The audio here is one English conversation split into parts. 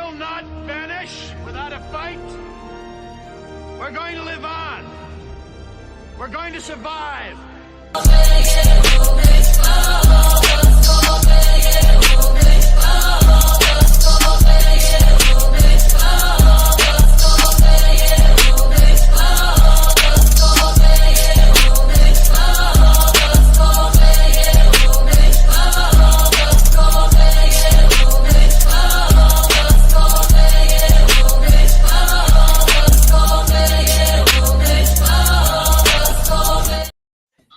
will not vanish without a fight. We're going to live on. We're going to survive.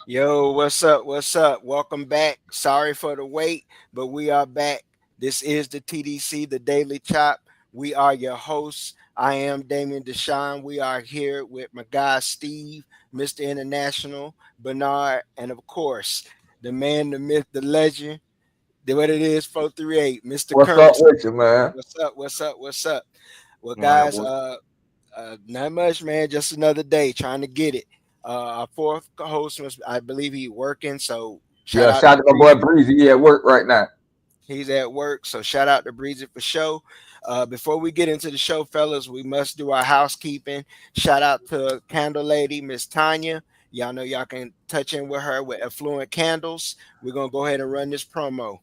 Yo, what's up? What's up? Welcome back. Sorry for the wait, but we are back. This is the TDC, the Daily Chop. We are your hosts. I am Damian Deshawn. We are here with my guy Steve, Mr. International, Bernard, and of course, the man, the myth, the legend, what it is, 438, Mr. What's Currency. up with you, man? What's up? What's up? What's up? Well, guys, not much, man. Just another day trying to get it. Our fourth host was, I believe, he working. So shout out to my boy Breezy. He at work right now. He's at work. So shout out to Breezy for show. Before we get into the show, fellas, we must do our housekeeping. Shout out to Candle Lady, Miss Tanya. Y'all know y'all can touch in with her with Affluent Candles. We're gonna go ahead and run this promo.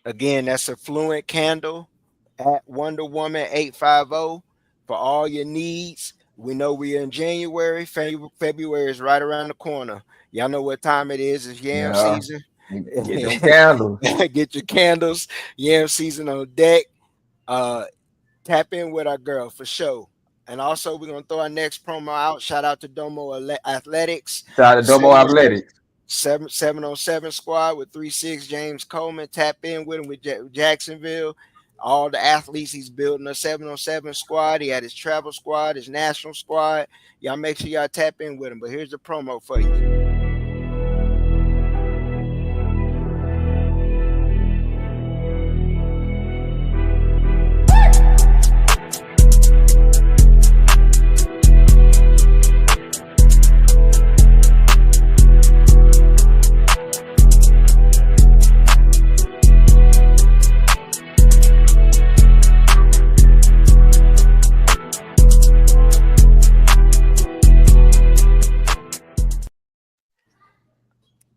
Again, that's Affluent Candle at Wonder Woman 850 for all your needs. We know we're in January. February is right around the corner. Y'all know what time it is. It's yam season. Get your candles. Get your candles. Yam season on deck. Tap in with our girl for sure. And also, we're going to throw our next promo out. Shout out to Domo Athletics. Shout out to Domo Athletics. 707 squad with 3-6 James Coleman. Tap in with him with Jacksonville. All the athletes he's building a 707 squad. He had his travel squad, his national squad. Y'all make sure y'all tap in with him. But here's the promo for you.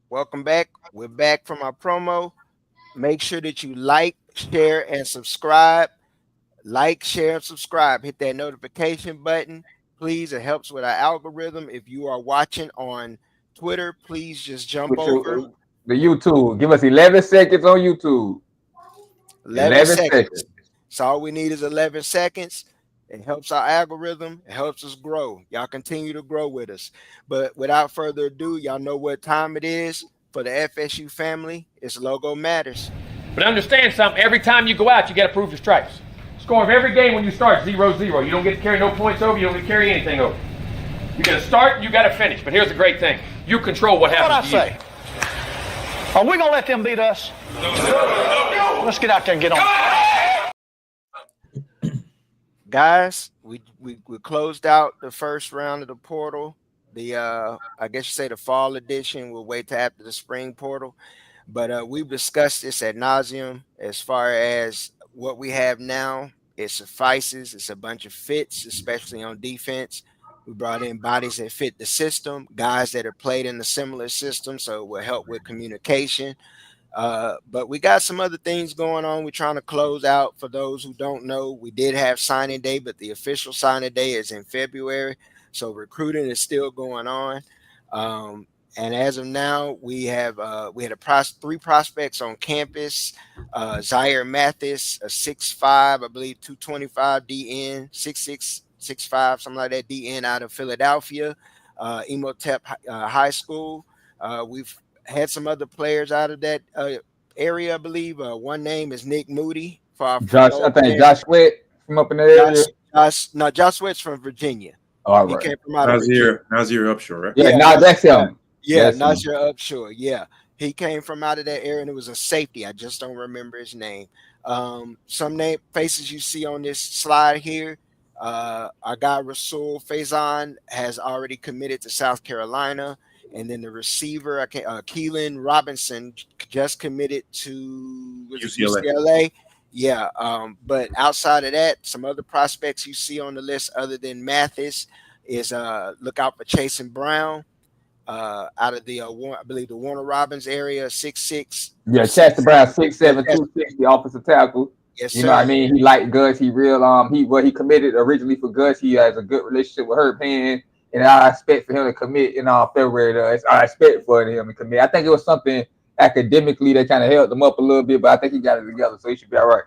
Welcome back. We're back from our promo. Make sure that you like, share, and subscribe. Like, share, and subscribe. Hit that notification button. Please, it helps with our algorithm. If you are watching on Twitter, please just jump over. The YouTube. Give us 11 seconds on YouTube. 11 seconds. So all we need is 11 seconds. It helps our algorithm. It helps us grow. Y'all continue to grow with us. But without further ado, y'all know what time it is for the FSU family. It's Logo Matters. But understand something. Every time you go out, you got to prove your stripes. Score of every game when you start 0-0. You don't get to carry no points over. You don't get to carry anything over. You got to start. You got to finish. But here's the great thing. You control what happens to you. What I say? Are we going to let them beat us? No. Let's get out there and get on. Guys, we closed out the first round of the portal. The I guess you say the fall edition. We'll wait till after the spring portal. But we've discussed this ad nauseum as far as what we have now. It suffices. It's a bunch of fits, especially on defense. We brought in bodies that fit the system, guys that have played in the similar system, so it will help with communication. But we got some other things going on. We're trying to close out. For those who don't know, we did have signing day, but the official signing day is in February. So recruiting is still going on. And as of now, we had three prospects on campus. Zaire Mathis, a 6'5", I believe 225 DN, 6'6", 6'5", something like that, DN out of Philadelphia, Emotep High School. We've had some other players out of that area, I believe. One name is Nick Moody. Josh Sweat from up in the area. Josh Sweat's from Virginia. All right. He came from out of Nazir Upshur, right? Yeah, that's him. Yeah, That's him. Nasir Upshur. Yeah, he came from out of that area, and it was a safety. I just don't remember his name. Some name faces you see on this slide here. Our guy Rasul Faison has already committed to South Carolina, and then the receiver, Keelan Robinson, just committed to was it UCLA. UCLA? Yeah. But outside of that, some other prospects you see on the list other than Mathis is look out for Chasen Brown out of the I believe the Warner Robins area, 6'6", Yeah, Chester six. Brown, 6'7", Yes, 260, offensive tackle. yes, You know what I sir. mean? He liked Gus. He real he committed originally for Gus. He has a good relationship with Herb Hand, and I expect for him to commit in February. I expect for him to commit. I think it was something academically that kind of helped him up a little bit, but I think he got it together, so he should be all right.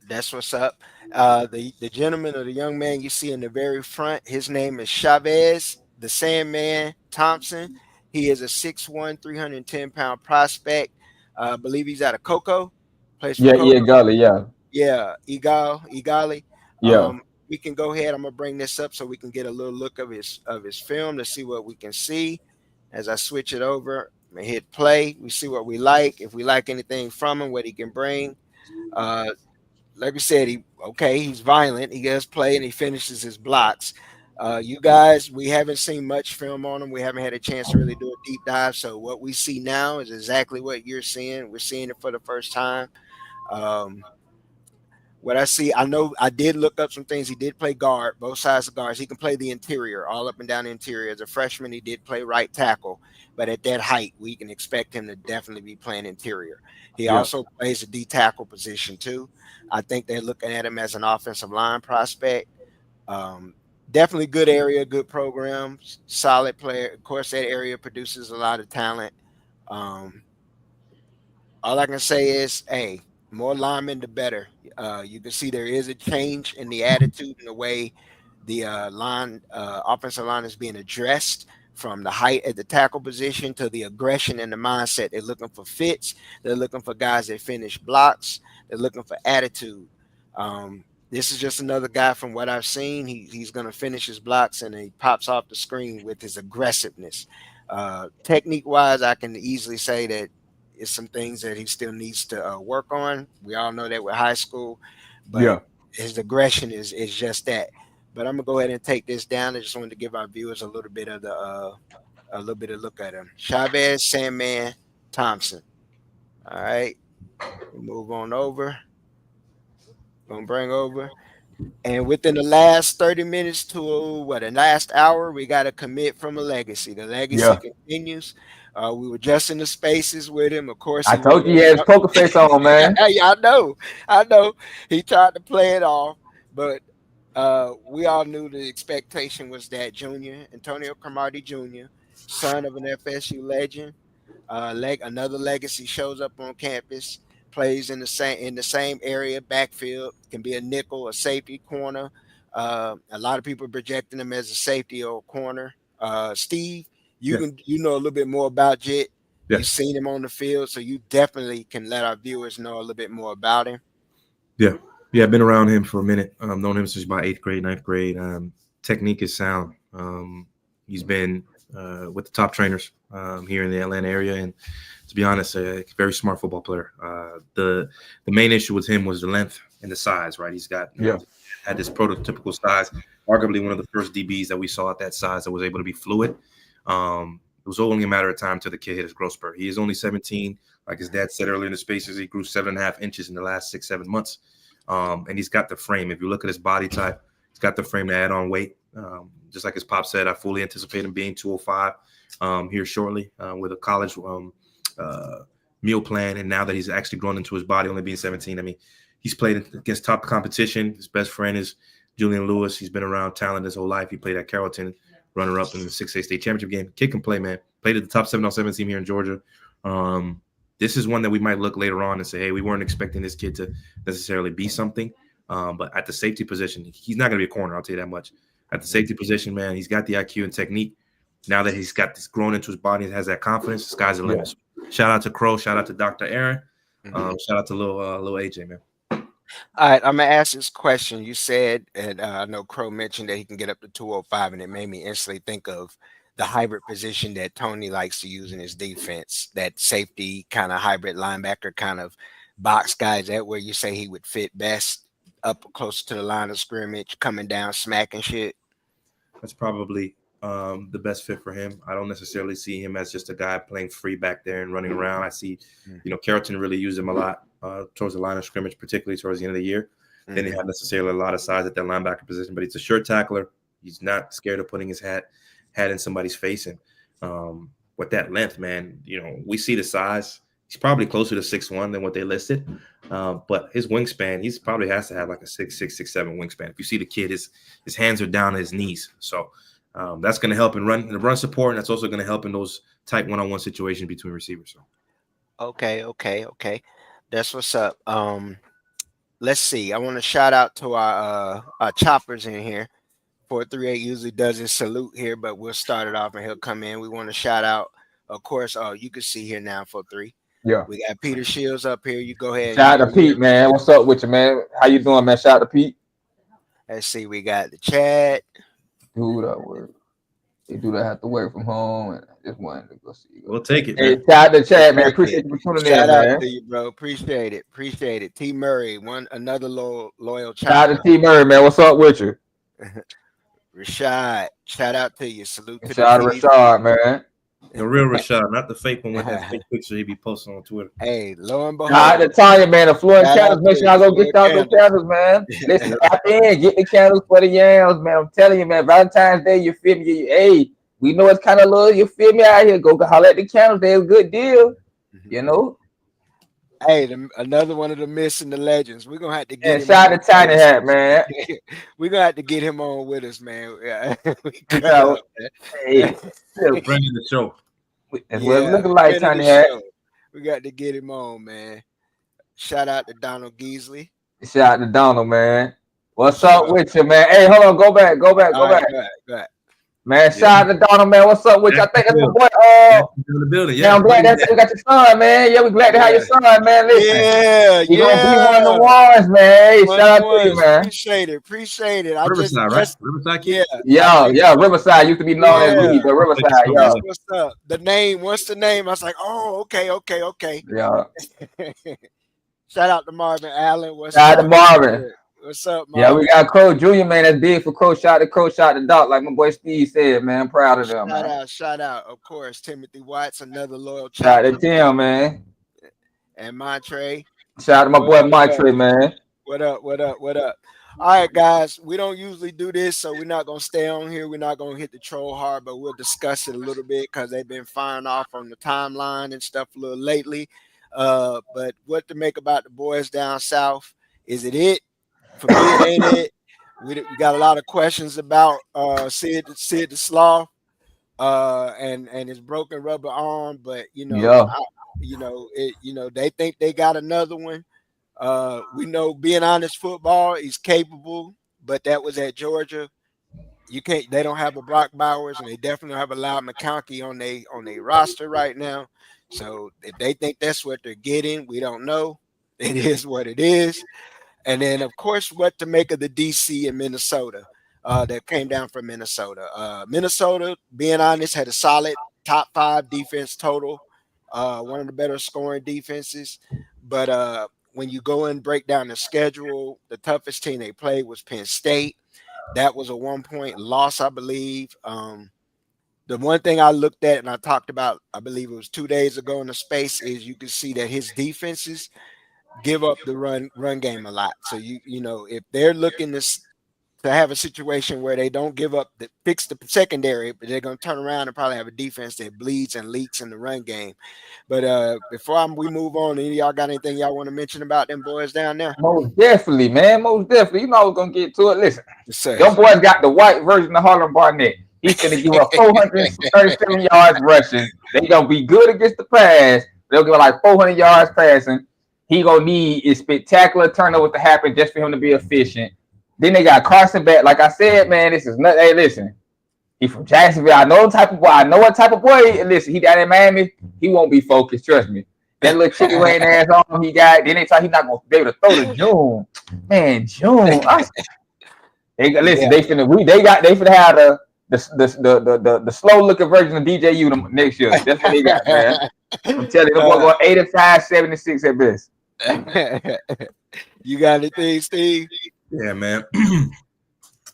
That's what's up. The gentleman or the young man you see in the very front, his name is Chavez, the Sandman Thompson. He is a 6'1", 310-pound prospect. I believe he's out of Cocoa, plays for Yeah, yeah, Cocoa. Gully, yeah, Yeah, Igali. yeah, We can go ahead. I'm gonna bring this up so we can get a little look of his film to see what we can see. As I switch it over, I'm gonna hit play. We see what we like. If we like anything from him, what he can bring. Uh, like we said, he's violent. He does play and he finishes his blocks. You guys, we haven't seen much film on him. We haven't had a chance to really do a deep dive. So what we see now is exactly what you're seeing. We're seeing it for the first time. Um, what I see, I know I did look up some things. He did play guard, both sides of guards. He can play the interior, all up and down the interior. As a freshman, he did play right tackle, but at that height, we can expect him to definitely be playing interior. He Yeah. also plays the D tackle position too. I think they're looking at him as an offensive line prospect. Um, Definitely good area, good program, solid player. Of course, that area produces a lot of talent. Um, all I can say is, hey, more linemen, the better. You can see there is a change in the attitude and the way the offensive line is being addressed from the height at the tackle position to the aggression and the mindset. They're looking for fits. They're looking for guys that finish blocks. They're looking for attitude. This is just another guy from what I've seen. He's going to finish his blocks and he pops off the screen with his aggressiveness. Technique wise, I can easily say that it's some things that he still needs to work on. We all know that with high school, but yeah. his aggression is just that. But I'm gonna go ahead and take this down. I just wanted to give our viewers a little bit of look at him. Chavez Sandman Thompson. All right, we'll move on over. Gonna bring over. And within the last 30 minutes to the last hour, we got a commit from a legacy. The legacy Yeah. continues. We were just in the spaces with him. Of course, I he was. told you he had his poker face on, man. Yeah, I know. He tried to play it off, but we all knew the expectation was that Junior Antonio Cromartie Jr., son of an FSU legend, another legacy shows up on campus, plays in the same area, backfield, can be a nickel, a safety, corner. A lot of people projecting him as a safety or corner. Steve, Yeah. you know a little bit more about Jit. Yeah. You've seen him on the field, so you definitely can let our viewers know a little bit more about him. Yeah. Yeah, I've been around him for a minute. Known him since my 8th grade, 9th grade. Technique is sound. He's been with the top trainers here in the Atlanta area, and to be honest, a very smart football player. The main issue with him was the length and the size. Right, he's got had this prototypical size. Arguably one of the first DBs that we saw at that size that was able to be fluid. It was only a matter of time till the kid hit his growth spurt. He is only 17. Like his dad said earlier in the spaces, he grew 7.5 inches in the last 6-7 months. And he's got the frame. If you look at his body type, he's got the frame to add on weight. Just like his pop said, I fully anticipate him being 205 here shortly with a college meal plan. And now that he's actually grown into his body, only being 17, I mean, he's played against top competition. His best friend is Julian Lewis. He's been around talent his whole life. He played at Carrollton, runner-up in the 6A state championship game. Kid can play, man. Played at the top 7-on-7 team here in Georgia. This is one that we might look later on and say, hey, we weren't expecting this kid to necessarily be something. But at the safety position, he's not going to be a corner, I'll tell you that much. At the safety position, man, he's got the IQ and technique. Now that he's got this grown into his body and has that confidence, the sky's the limit. Shout out to Crow. Shout out to Dr. Aaron. Shout out to little AJ, man. All right, I'm gonna ask this question. You said, and I know Crow mentioned that he can get up to 205, and it made me instantly think of the hybrid position that Tony likes to use in his defense, that safety kind of hybrid linebacker kind of box guy. Is that where you say he would fit best, up close to the line of scrimmage, coming down, smacking shit? That's probably the best fit for him. I don't necessarily see him as just a guy playing free back there and running around. I see, Carrollton really used him a lot towards the line of scrimmage, particularly towards the end of the year. They didn't have necessarily a lot of size at that linebacker position, but he's a sure tackler. He's not scared of putting his hat in somebody's face. And with that length, man, we see the size. He's probably closer to 6'1" than what they listed. But his wingspan, he's probably has to have like a 6'6", 6'7" wingspan. If you see the kid, his hands are down at his knees. So that's going to help in the run support, and that's also going to help in those tight one-on-one situations between receivers. So. Okay. That's what's up. Let's see. I want to shout out to our choppers in here. 438 usually does his salute here, but we'll start it off and he'll come in. We want to shout out, of course. You can see here now 4-3. Yeah. We got Peter Shields up here. You go ahead. Shout out to Pete, man. What's up with you, man? How you doing, man? Shout out to Pete. Let's see. We got the chat. Dude, I work. They do that have to work from home, and I just wanted to go see. We'll take it. Hey, shout out to Chad, man. Appreciate you for tuning in, man. Shout out to you, bro. Appreciate it. T Murray, another loyal child. Shout out to T Murray, man. What's up with you? Rashad, shout out to you. Salute to shout out to Rashad, man. The real Rashad, not the fake one with that fake picture he be posting on Twitter. Hey, lo and behold. Shout out to Tanya, man. The Florida candles. Make sure y'all go get y'all those candles, man. Listen, tap in, get the candles for the yams, man. I'm telling you, man. Valentine's Day, you feel me? Hey, we know it's kind of low. You feel me out here? Go holler at the candles. They're a good deal, you know. Hey, another one of the myths and the legends. We're gonna have to get him. Shout out to Tiny Hat, man. We're gonna have to get him on with us, man. Yeah. Hey, bringing the show. That's what it's looking like, Tiny Hat. We got to get him on, man. Shout out to Donald Geasley. Shout out to Donald, man. What's up with you, man? Hey, hold on, go back. Go back. Man, shout out to Donald, man. What's up with you? I think that's my boy. In the building, yeah. I'm glad that you got your son, man. Yeah, we glad to have your son, man. Listen, you're gonna be one of the ones, man. Hey, shout out to you, man. Appreciate it. Riverside, right? Riverside kid? Yeah. Riverside used to be known as Lee, but Riverside, yeah. What's up? The name, what's the name? I was like, oh, okay. Yeah. Shout out to Marvin Allen. Shout out to Marvin. What's up, Marvin? Yeah, we got Crow Jr., man. That's big for Crow. Shout out to Crow, shout out to Doc, like my boy Steve said, man. I'm proud of them, man. Shout out, of course, Timothy Watts, another loyal shout out to Tim, man. And Montre. Shout out to my boy Montre, man. What up? All right, guys. We don't usually do this, so we're not gonna stay on here. We're not gonna hit the troll hard, but we'll discuss it a little bit because they've been firing off on the timeline and stuff a little lately. But what to make about the boys down south? Is it? For me, it ain't it. We got a lot of questions about Sid the Sloth and his broken rubber arm, but they think they got another one. We know, being honest, football is capable, but that was at Georgia. They don't have a Brock Bowers, and they definitely don't have a Loud McConkey on their roster right now. So if they think that's what they're getting, we don't know. It is what it is. And then, of course, what to make of the DC and Minnesota that came down from Minnesota. Minnesota, being honest, had a solid top 5 defense total, one of the better scoring defenses. But when you go and break down the schedule, the toughest team they played was Penn State. That was a 1-point loss, I believe. The one thing I looked at and I talked about, I believe it was 2 days ago in the space, is you can see that his defenses give up the run game a lot. So if they're looking to have a situation where they don't give up fix the secondary, but they're going to turn around and probably have a defense that bleeds and leaks in the run game. But before we move on, any of y'all got anything y'all want to mention about them boys down there? Most definitely, man. Most definitely. You know I was going to get to it. Listen, them boys got the white version of Harlem Barnett. He's going to give up 437 yards rushing. They're going to be good against the pass. They'll give like 400 yards passing. He gonna need a spectacular turnover to happen just for him to be efficient. Then they got Carson back. Like I said, man, this is not. Hey, listen, he from Jacksonville. I know what type of boy. Listen, he got in Miami. He won't be focused. Trust me. That little chicky wing ass arm he got. Then they thought he's not gonna be able to throw to June. Man, June. They finna have the slow looking version of DJU next year. That's what they got, man. I'm telling you, the boy going 85, 76 at best. You got anything, Steve? Yeah, man.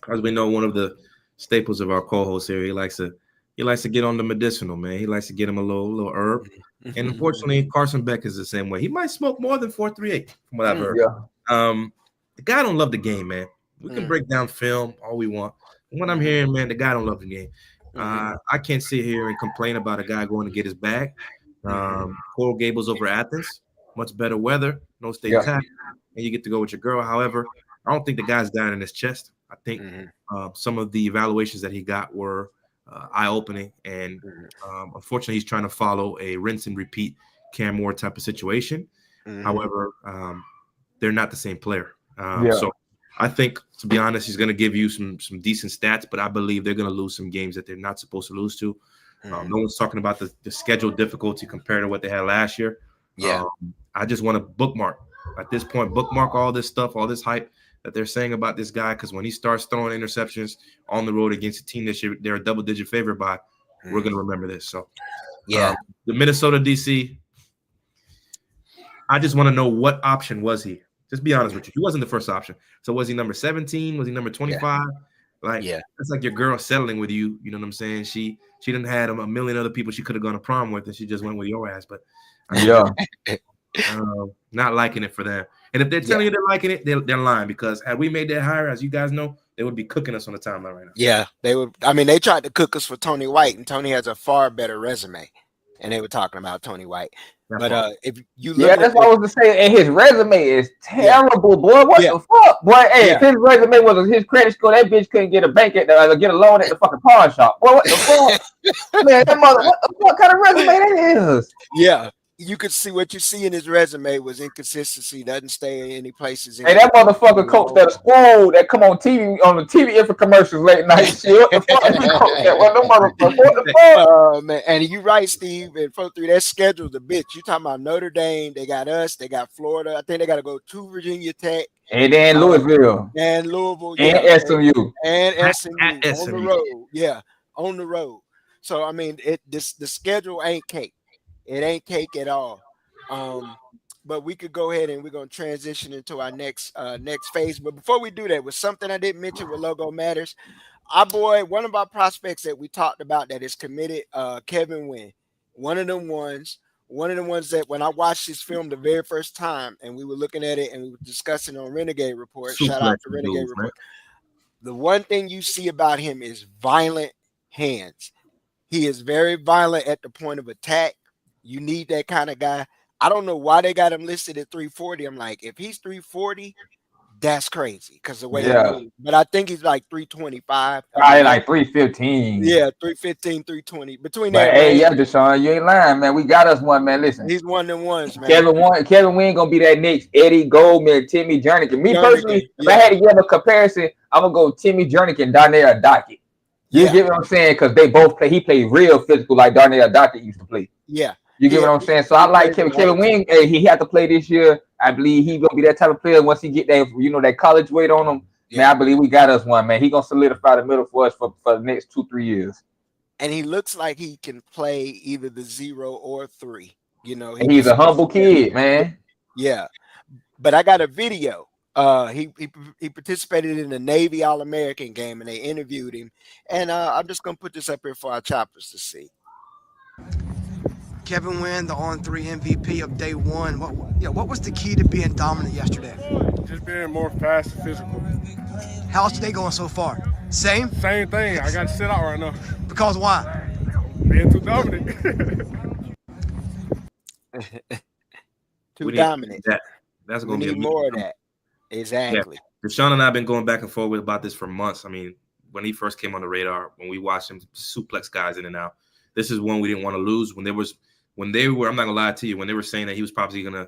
As we know, one of the staples of our co-host here, he likes to get on the medicinal, man. He likes to get him a little herb. And unfortunately, Carson Beck is the same way. He might smoke more than 438, from what I've heard. Yeah. The guy don't love the game, man. We can break down film all we want. From what I'm hearing, man, the guy don't love the game. I can't sit here and complain about a guy going to get his bag. Coral Gables over Athens, much better weather, no state tax, and you get to go with your girl. However, I don't think the guy's dying in his chest. I think some of the evaluations that he got were eye-opening, and unfortunately, he's trying to follow a rinse and repeat Cam Moore type of situation. However, they're not the same player. So I think, to be honest, he's going to give you some decent stats, but I believe they're going to lose some games that they're not supposed to lose to. No one's talking about the schedule difficulty compared to what they had last year. I just want to bookmark at this point, bookmark all this stuff, all this hype that they're saying about this guy, because when he starts throwing interceptions on the road against a team that they're a double-digit favorite by, we're going to remember this. So, the Minnesota DC, I just want to know, what option was he? Just be honest with you. He wasn't the first option. So was he number 17? Was he number 25? It's like your girl settling with you. You know what I'm saying? She didn't have a million other people she could have gone to prom with, and she just went with your ass. But not liking it for them. And if they're telling you they're liking it, they're lying, because had we made that hire, as you guys know, they would be cooking us on the timeline right now. Yeah, they would. I mean, they tried to cook us for Tony White, and Tony has a far better resume. And they were talking about Tony White. But if you look that's what I was to say. And his resume is terrible, boy. What the fuck, boy? Hey, if his resume was his credit score, that bitch couldn't get a bank get a loan at the fucking pawn shop. Boy, what the fuck, man? That mother, what kind of resume that is? Yeah, you could see what you see in his resume was inconsistency. Doesn't stay in any places. Hey, that motherfucker coached at a school that come on TV on the TV infomercials late night. Shit, what the fuck? What the fuck? Oh man, and you right, Steve. And 4-3, that schedule's a bitch. You talking about Notre Dame? They got us. They got Florida. I think they got to go to Virginia Tech. And then Louisville. And Louisville. And SMU. And SMU on the road. Yeah, on the road. So I mean, the schedule ain't cake. It ain't cake at all. But we could go ahead and we're going to transition into our next phase. But before we do that, with something I didn't mention with Logo Matters, our boy, one of our prospects that we talked about that is committed, Kevin Wynn, one of them ones that when I watched this film the very first time and we were looking at it and we were discussing on Renegade Report, shout out to Renegade Report. The one thing you see about him is violent hands. He is very violent at the point of attack. You need that kind of guy. I don't know why they got him listed at 340. I'm like, if he's 340, that's crazy because the way he moves. But I think he's like 325. Probably like 315. Yeah, 315, 320. Between but that. Hey, Deshaun, you ain't lying, man. We got us one, man. Listen. He's one of them ones, man. Kevin Wynn gonna be that next Eddie Goldman, Timmy Jernigan. Me personally, if I had to give a comparison, I'm gonna go Timmy Jernigan, Darnell Dockett. You get what I'm saying? Because they both play. He played real physical like Darnell Dockett used to play. Yeah. You get what I'm saying? So I like Kevin Wynn. He had to play this year. I believe he's gonna be that type of player once he get that, that college weight on him. Yeah. Man, I believe we got us one, man. He gonna solidify the middle for us for the next 2-3 years. And he looks like he can play either the 0 or 3. He's a humble kid, man. Yeah, but I got a video. He participated in the Navy All-American game, and they interviewed him. And I'm just gonna put this up here for our choppers to see. Kevin Wynn, the on-3 MVP of day one. What was the key to being dominant yesterday? Just being more fast and physical. How's today going so far? Same thing. I got to sit out right now. Because why? Being too dominant. Too dominant. That's going to be more of that. Exactly. Yeah. Deshaun and I have been going back and forth about this for months. I mean, when he first came on the radar, when we watched him suplex guys in and out, this is one we didn't want to lose. When they were, I'm not gonna lie to you, when they were saying that he was probably gonna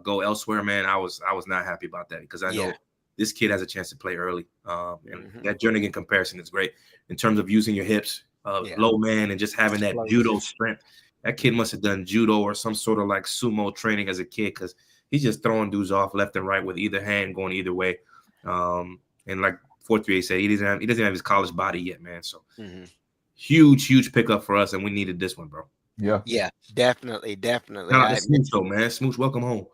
go elsewhere, man, I was not happy about that because I know this kid has a chance to play early. And that Jernigan comparison is great in terms of using your hips, low man, and just having that judo strength. That kid must have done judo or some sort of like sumo training as a kid because he's just throwing dudes off left and right with either hand going either way. And like 4.38 said he doesn't have his college body yet, man. So huge pickup for us, and we needed this one, bro. Yeah, definitely. Shout out to Smooch, though, man. Smooch, welcome home.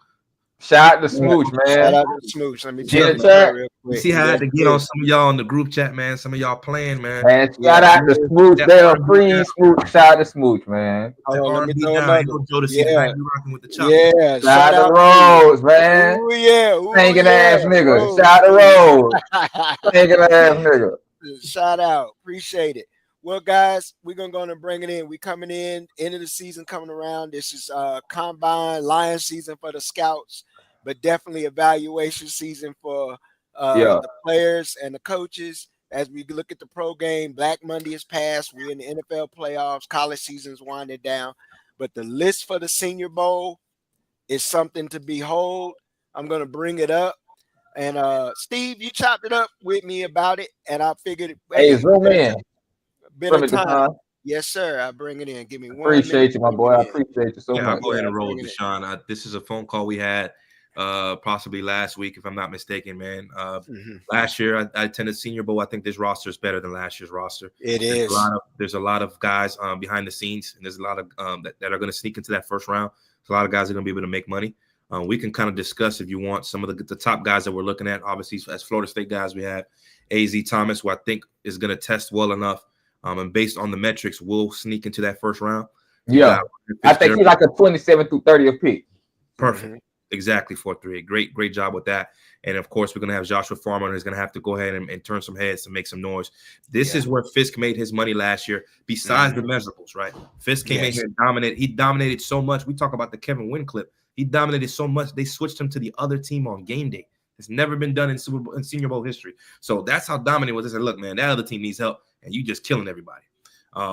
Shout out to Smooch, man. Shout out to Smooch. Let me Get check in my chat. real You quick. see how I had to get on some of y'all in the group chat, man. Some of y'all playing, man. Man, shout out to Smooch. They're free Smooch. Shout out to Smooch, man. Hold on, let me throw down. another. Ain't no Jodeci Yeah. tonight. We rocking with the chopper. Yeah, Shout out to Rose, man. Ooh, yeah. Ooh, Stinking yeah. ass nigga. Rose. Shout out to Rose. Stinking ass nigga. Shout out. Appreciate it. Well, guys, we're going to bring it in. We coming in, end of the season coming around. This is combine lion season for the scouts, but definitely evaluation season for the players and the coaches. As we look at the pro game, Black Monday is past. We're in the NFL playoffs. College season's winding down. But the list for the Senior Bowl is something to behold. I'm going to bring it up. And Steve, you chopped it up with me about it, and I figured, hey, zoom in. Bit of time. Yes, sir. I'll bring it in. Give me one. Appreciate you, my boy. I appreciate you so much. I'll go ahead and roll, Deshaun. This is a phone call we had possibly last week, if I'm not mistaken, man. Last year, I attended Senior Bowl. I think this roster is better than last year's roster. There's a lot of guys behind the scenes, and there's a lot of that are going to sneak into that first round. So a lot of guys are going to be able to make money. We can kind of discuss, if you want, some of the top guys that we're looking at. Obviously, as Florida State guys, we have A.Z. Thomas, who I think is going to test well enough. And based on the metrics, we'll sneak into that first round. Yeah, I think he's like a 27 through 30th pick. Perfect. Exactly, 4.38. Great job with that. And of course, we're going to have Joshua Farmer, who's going to have to go ahead and turn some heads to make some noise. This is where Fisk made his money last year, besides the measurables, right? Fisk came in here and dominated. He dominated so much. We talk about the Kevin Wynn clip. He dominated so much, they switched him to the other team on game day. It's never been done in Senior Bowl history. So that's how dominant it was. They said, look, man, that other team needs help, and you just killing everybody.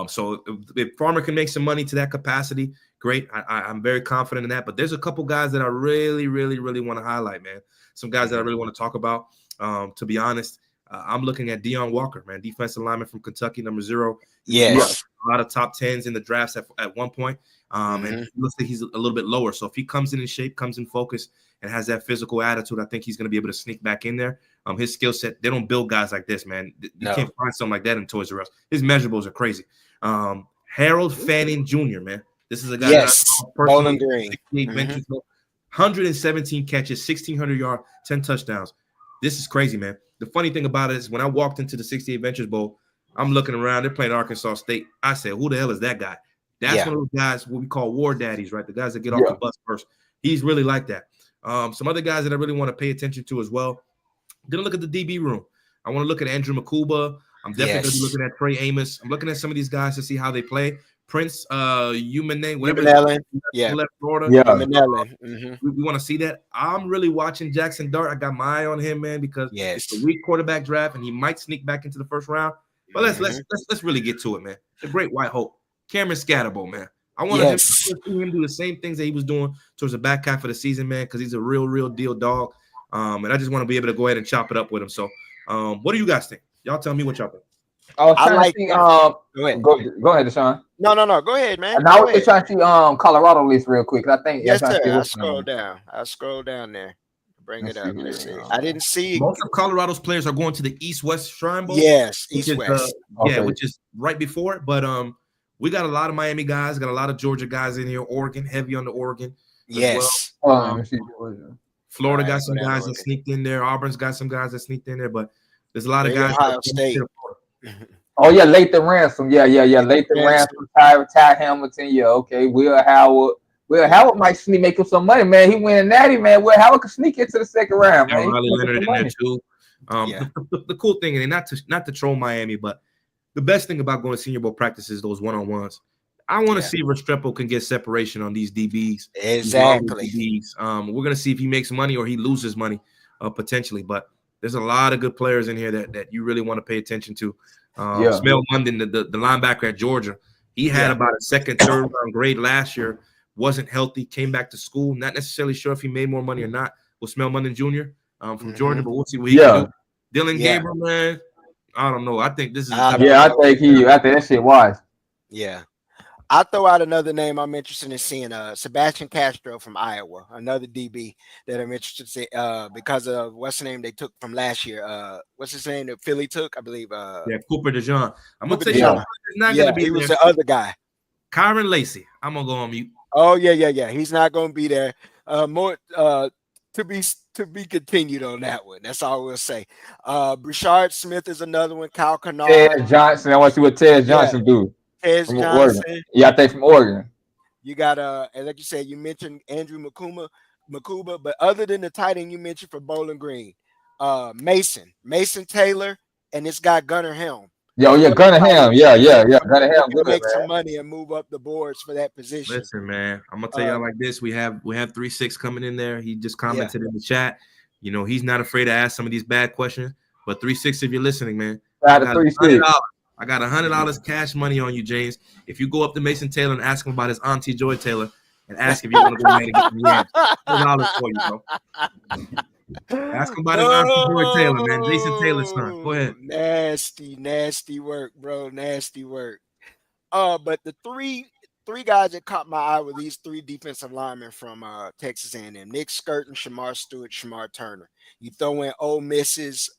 So if Farmer can make some money to that capacity, great. I'm very confident in that. But there's a couple guys that I really want to highlight, man. Some guys that I really want to talk about. To be honest, I'm looking at Deion Walker, man, defensive lineman from Kentucky, number 0. Yes. A lot of top 10s in the drafts at one point. And it looks like he's a little bit lower. So if he comes in shape, comes in focus, and has that physical attitude, I think he's going to be able to sneak back in there. His skill set, they don't build guys like this, man. You can't find something like that in Toys R Us. His measurables are crazy. Harold Fanning Jr., man. This is a guy that Bowling Green. 117 catches, 1,600 yards, 10 touchdowns. This is crazy, man. The funny thing about it is when I walked into the 68 Ventures Bowl, I'm looking around. They're playing Arkansas State. I said, who the hell is that guy? That's one of those guys, what we call war daddies, right? The guys that get off the bus first. He's really like that. Some other guys that I really want to pay attention to as well. I'm going to look at the DB room. I want to look at Andrew Makuba. I'm definitely going to be looking at Trey Amos. I'm looking at some of these guys to see how they play. Prince Umane, whatever. Left Florida. We want to see that. I'm really watching Jackson Dart. I got my eye on him, man, because it's a weak quarterback draft, and he might sneak back into the first round. But let's really get to it, man. The great white hope, Cameron Scatterbo, man. I want to see him do the same things that he was doing towards the back half of the season, man, because he's a real deal dog. And I just want to be able to go ahead and chop it up with him. So, what do you guys think? Y'all tell me what y'all think. I was trying to see. Go ahead, Deshaun. No. Go ahead, man. And I was just trying to see Colorado list real quick. I think I scroll down there. Bring it up. Let's see. I didn't see most of Colorado's players are going to the East-West Shrine Bowl. Yes, East-West. Which is right before it. But we got a lot of Miami guys, got a lot of Georgia guys in here. Oregon, heavy on the Oregon. Yes. Well. Florida got some guys that sneaked in there. Auburn's got some guys that sneaked in there, but there's a lot of guys. Ohio State. Oh yeah, Lathan Ransom. Yeah. Lathan Ransom, Ty Hamilton. Yeah, okay. Will Howard might sneak make him some money, man. He winning natty, man. Will Howard can sneak into the second round, man. Riley Leonard in there too. The cool thing, and not to troll Miami, but the best thing about going to Senior Bowl practice is those one-on-ones. I want to see if Restrepo can get separation on these DBs. Exactly. We're going to see if he makes money or he loses money potentially. But there's a lot of good players in here that you really want to pay attention to. Smell London, the linebacker at Georgia, he had about a second, third round grade last year. Wasn't healthy, came back to school. Not necessarily sure if he made more money or not. With Smell London Jr. From Georgia, but we'll see what he can do. Dylan Gabriel, man, I don't know. I think this is. I think that shit wise. Yeah. I'll throw out another name I'm interested in seeing. Sebastian Castro from Iowa, another DB that I'm interested in seeing, because of what's the name they took from last year. What's his name that Philly took? I believe. Yeah, Cooper DeJean. I'm gonna Cooper tell you who Yeah. DeJean. is not Yeah, gonna be he was there. the other guy. Kyron Lacey. I'm gonna go on mute. Oh yeah. He's not going to be there. More to be to be continued on that one. That's all we'll say. Brashard Smith is another one. Kyle Kennard. Ted Johnson. I want to see what Ted Yeah, Johnson do Tez from Oregon. Johnson. Yeah, I think from Oregon. You got and like you said, you mentioned Andrew Makuba, but other than the tight end you mentioned for Bowling Green, Mason Taylor, and this guy Gunnar Helm. Yo, Two yeah, other tight Gunningham. ends Yeah, that yeah, yeah. I'm Gunningham, looking to good, make some man. money and move up the boards for that position. Listen, man, I'm gonna tell y'all like this. We have 3-6 coming in there. He just commented in the chat. You know, he's not afraid to ask some of these bad questions. But 3-6, if you're listening, man, Shout out to 3-6. I got $100 cash money on you, James. If you go up to Mason Taylor and ask him about his auntie Joy Taylor and ask if you want to go ahead and get some yams, $100 for you, bro. Ask him about his auntie Joy Taylor, man. Jason Taylor's son. Go ahead. Nasty work, bro. Nasty work. But the three guys that caught my eye were these three defensive linemen from Texas A&M: Nick Skirton, Shamar Stewart, Shamar Turner. You throw in Ole Miss's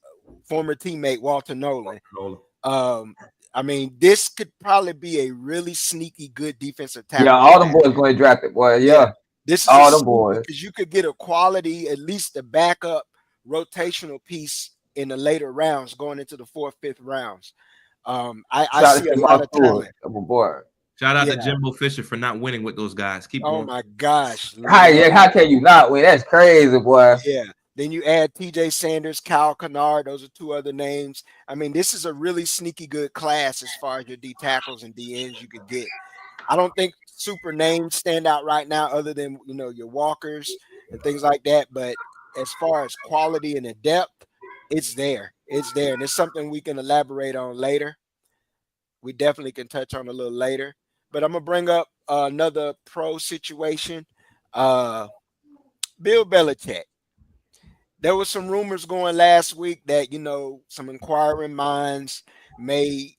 former teammate Walter Nolan. I mean, this could probably be a really sneaky good defensive tackle. Yeah, all them boys going to draft it, boy. Yeah. This is all them boys because you could get a quality, at least a backup rotational piece in the later rounds, going into the 4th, 5th rounds. I see a lot of talent. Boy. Shout out to Jimbo Fisher for not winning with those guys. Keep going. Oh my gosh! How can you not win? That's crazy, boy. Yeah. Then you add T.J. Sanders, Kyle Kennard. Those are two other names. I mean, this is a really sneaky good class as far as your D tackles and D ends you could get. I don't think super names stand out right now, other than your Walkers and things like that. But as far as quality and the depth, it's there. It's there, and it's something we can elaborate on later. We definitely can touch on a little later. But I'm gonna bring up another pro situation. Bill Belichick. There was some rumors going last week that some inquiring minds may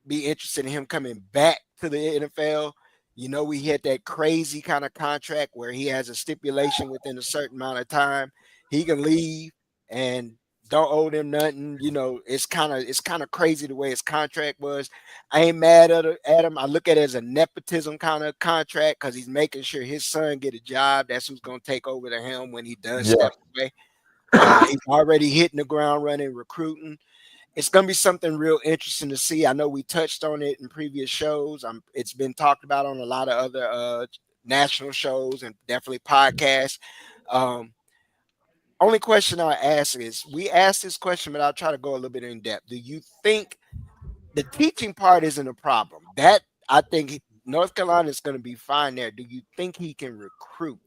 be interested in him coming back to the NFL. We had that crazy kind of contract where he has a stipulation within a certain amount of time he can leave and don't owe them nothing. It's kind of crazy the way his contract was. I ain't mad at him. I look at it as a nepotism kind of contract because he's making sure his son get a job. That's who's going to take over the helm when he does step away. He's already hitting the ground running, recruiting. It's going to be something real interesting to see. I know we touched on it in previous shows. It's been talked about on a lot of other national shows and definitely podcasts. Only question I'll ask is, we asked this question, but I'll try to go a little bit in depth. Do you think the teaching part isn't a problem? That I think North Carolina is going to be fine there. Do you think he can recruit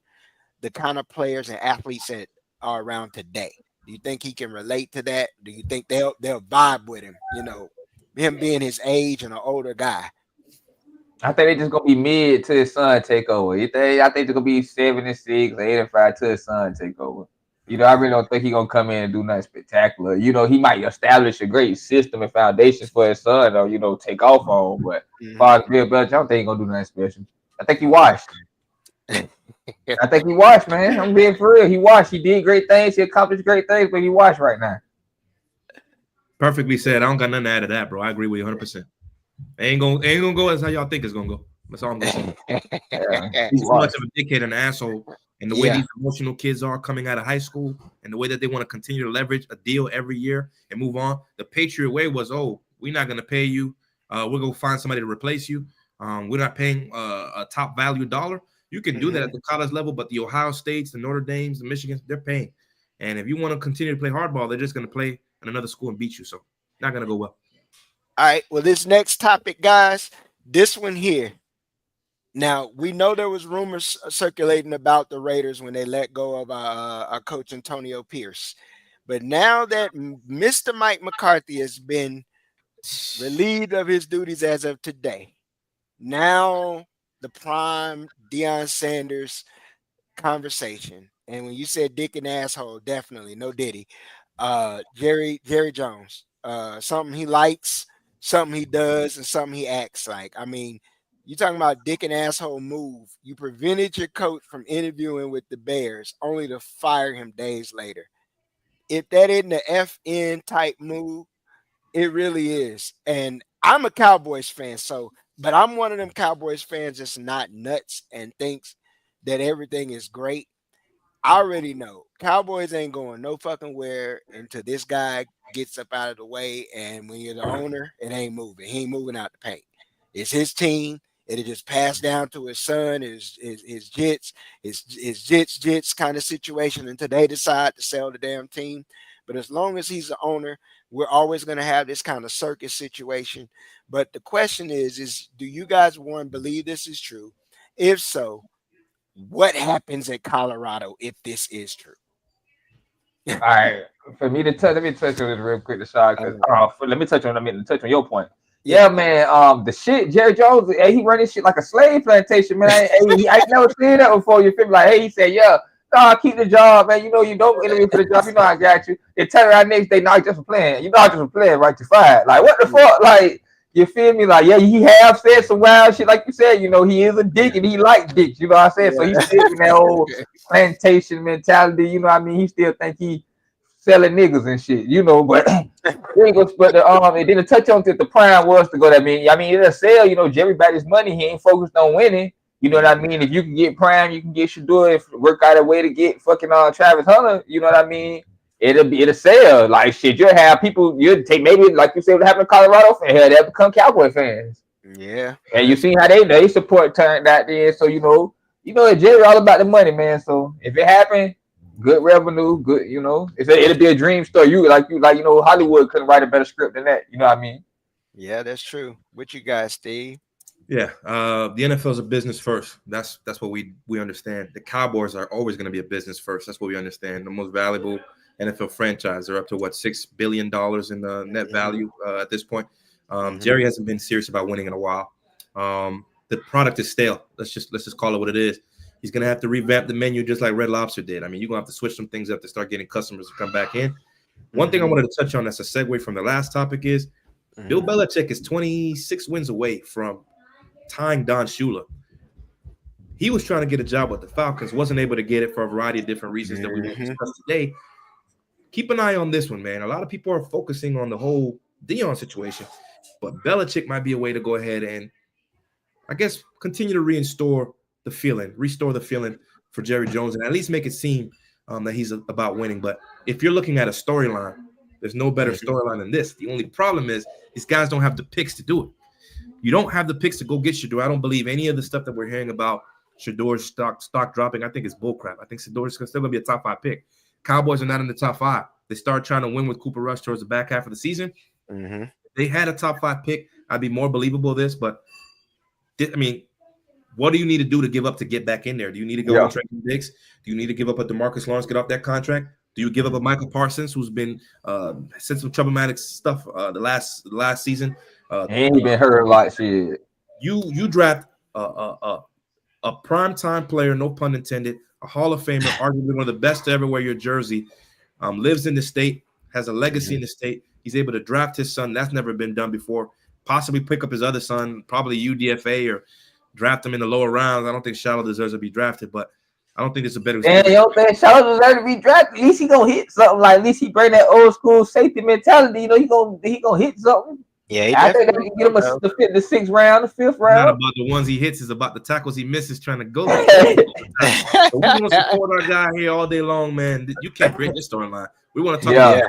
the kind of players and athletes that are around today? Do you think he can relate to that? Do you think they'll vibe with him? Him being his age and an older guy. I think they just gonna be mid to his son take over. I think they're gonna be 7-6, 8-5 to his son take over. I really don't think he's gonna come in and do nothing spectacular. He might establish a great system and foundations for his son, or take off on. But as far as Bill Belichick, I don't think he's gonna do nothing special. I think he washed. I think he washed, man. I'm being for real. He washed. He did great things. He accomplished great things, but he washed right now. Perfectly said. I don't got nothing to add to that, bro. I agree with you 100%. Ain't gonna go as how y'all think it's gonna go. That's all I'm gonna say. He's too much of a dickhead and an asshole. And the way these emotional kids are coming out of high school and the way that they want to continue to leverage a deal every year and move on. The Patriot way was, we're not going to pay you. We're going to find somebody to replace you. We're not paying a top value dollar. You can do that at the college level, but the Ohio States, the Notre Dames, the Michigans, they're paying. And if you want to continue to play hardball, they're just going to play in another school and beat you. So not going to go well. All right. Well, this next topic, guys, this one here. Now, we know there was rumors circulating about the Raiders when they let go of our coach Antonio Pierce. But now that Mr. Mike McCarthy has been relieved of his duties as of today, now the prime Deion Sanders conversation. And when you said dick and asshole, definitely, no Diddy. Jerry Jones, something he likes, something he does, and something he acts like. I mean, You talking about dick and asshole move. You prevented your coach from interviewing with the Bears, only to fire him days later. If that isn't an FN type move, it really is. And I'm a Cowboys fan, so but I'm one of them Cowboys fans that's not nuts and thinks that everything is great. I already know Cowboys ain't going no fucking where until this guy gets up out of the way. And when you're the owner, it ain't moving. He ain't moving out the paint. It's his team. It'll just pass down to his son, his jits, his jits kind of situation until they decide to sell the damn team. But as long as he's the owner, we're always going to have this kind of circus situation. But the question is do you guys one believe this is true? If so, what happens at Colorado if this is true? All right, for me to touch, let me touch on this real quick, Deshaun, because let me touch on your point. Yeah, man. The shit, Jerry Jones, hey, he running shit like a slave plantation, man. I never seen that before. You feel me? Like, hey, he said, yeah, nah, keep the job, man. You know, you don't interview for the job. You know, I got you. They tell her right next day, nah, just for playing. You know, I just for playing, right? You fired. Like, what the fuck? Like, you feel me? Like, yeah, he have said some wild shit, like you said. You know, he is a dick and he likes dicks. You know what I'm saying? So he's still in that whole plantation mentality. You know what I mean? He still think he selling niggas and shit, you know, but and then to touch on that the prime was to go that it'll sell, you know, Jerry got his money, he ain't focused on winning. You know what I mean? If you can get prime, you can get Shador, work out a way to get fucking Travis Hunter, you know what I mean? It'll sell. Like shit, you'll have people, you'll take maybe like you said what happened to Colorado fan, they'll become Cowboy fans. Yeah. And you see how they support turned out there. So you know Jerry all about the money, man. So if it happened, good revenue, good, you know, it'll be a dream story. You know, Hollywood couldn't write a better script than that. You know what I mean? Yeah, that's true. What you guys, Steve? Yeah, the NFL is a business first. That's what we understand. The Cowboys are always going to be a business first. That's what we understand. The most valuable NFL franchise. They're up to what $6 billion in the net value at this point. Jerry hasn't been serious about winning in a while. The product is stale. Let's just call it what it is. He's going to have to revamp the menu just like Red Lobster did. I mean, you're going to have to switch some things up to start getting customers to come back in. One thing I wanted to touch on that's a segue from the last topic is Bill Belichick is 26 wins away from tying Don Shula. He was trying to get a job with the Falcons, wasn't able to get it for a variety of different reasons that we won't discuss today. Keep an eye on this one, man. A lot of people are focusing on the whole Dion situation, but Belichick might be a way to go ahead and, I guess, continue to restore the feeling for Jerry Jones and at least make it seem that he's about winning. But if you're looking at a storyline, there's no better storyline than this. The only problem is these guys don't have the picks to do it. You don't have the picks to go get Shador. I don't believe any of the stuff that we're hearing about Shador's stock dropping. I think it's bullcrap. I think Shador's still going to be a top 5 pick. Cowboys are not in the top 5. They started trying to win with Cooper Rush towards the back half of the season. If they had a top 5 pick, I'd be more believable of this. But, I mean, what do you need to do to give up to get back in there? Do you need to go with Trayvon Diggs? Do you need to give up a DeMarcus Lawrence, get off that contract? Do you give up a Michael Parsons, who's been said some problematic stuff the last season? And he been hurt a lot. Shit. You draft a primetime player, no pun intended, a Hall of Famer, arguably one of the best to ever wear your jersey, lives in the state, has a legacy in the state. He's able to draft his son. That's never been done before. Possibly pick up his other son, probably UDFA, or draft him in the lower rounds. I don't think Shallow deserves to be drafted, but I don't think there's a better. Man, man, Shallow deserves to be drafted. At least he gonna hit something. Like at least he bring that old school safety mentality. You know, he gonna hit something. Yeah, I think they can get him the 6th round, the 5th round. Not about the ones he hits, is about the tackles he misses trying to go. So we want to support our guy here all day long, man. You can't create this storyline. We want to talk about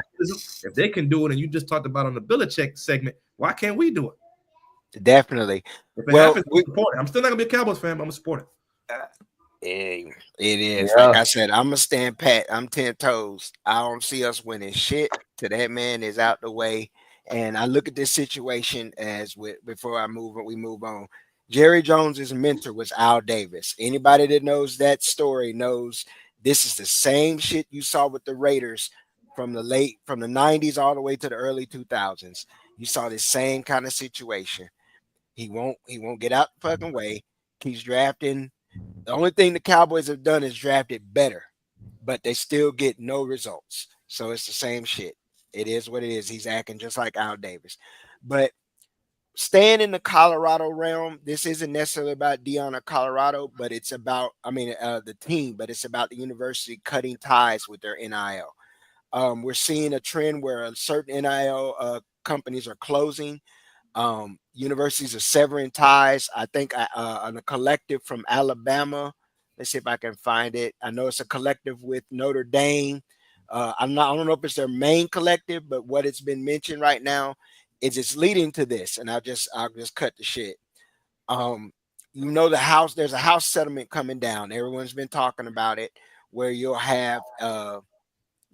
if they can do it, and you just talked about on the Belichick segment. Why can't we do it? Definitely. If it happens, we support it. I'm still not gonna be a Cowboys fan, but I'm gonna support it. It is. Like I said, I'm gonna stand pat. I'm 10 toes. I don't see us winning shit till that man is out the way. And I look at this situation before we move on. Jerry Jones's mentor was Al Davis. Anybody that knows that story knows this is the same shit you saw with the Raiders from the 90s all the way to the early 2000s. You saw this same kind of situation. He won't get out the fucking way. Keeps drafting. The only thing the Cowboys have done is drafted better, but they still get no results. So it's the same shit. It is what it is. He's acting just like Al Davis. But staying in the Colorado realm, this isn't necessarily about Dion or Colorado, but it's about, the team, but it's about the university cutting ties with their NIL. We're seeing a trend where certain NIL companies are closing. Universities are severing ties. I think on a collective from Alabama. Let's see if I can find it. I know it's a collective with Notre Dame. I don't know if it's their main collective, but what it's been mentioned right now is it's leading to this. And I'll just cut the shit. There's a house settlement coming down. Everyone's been talking about it, where you'll have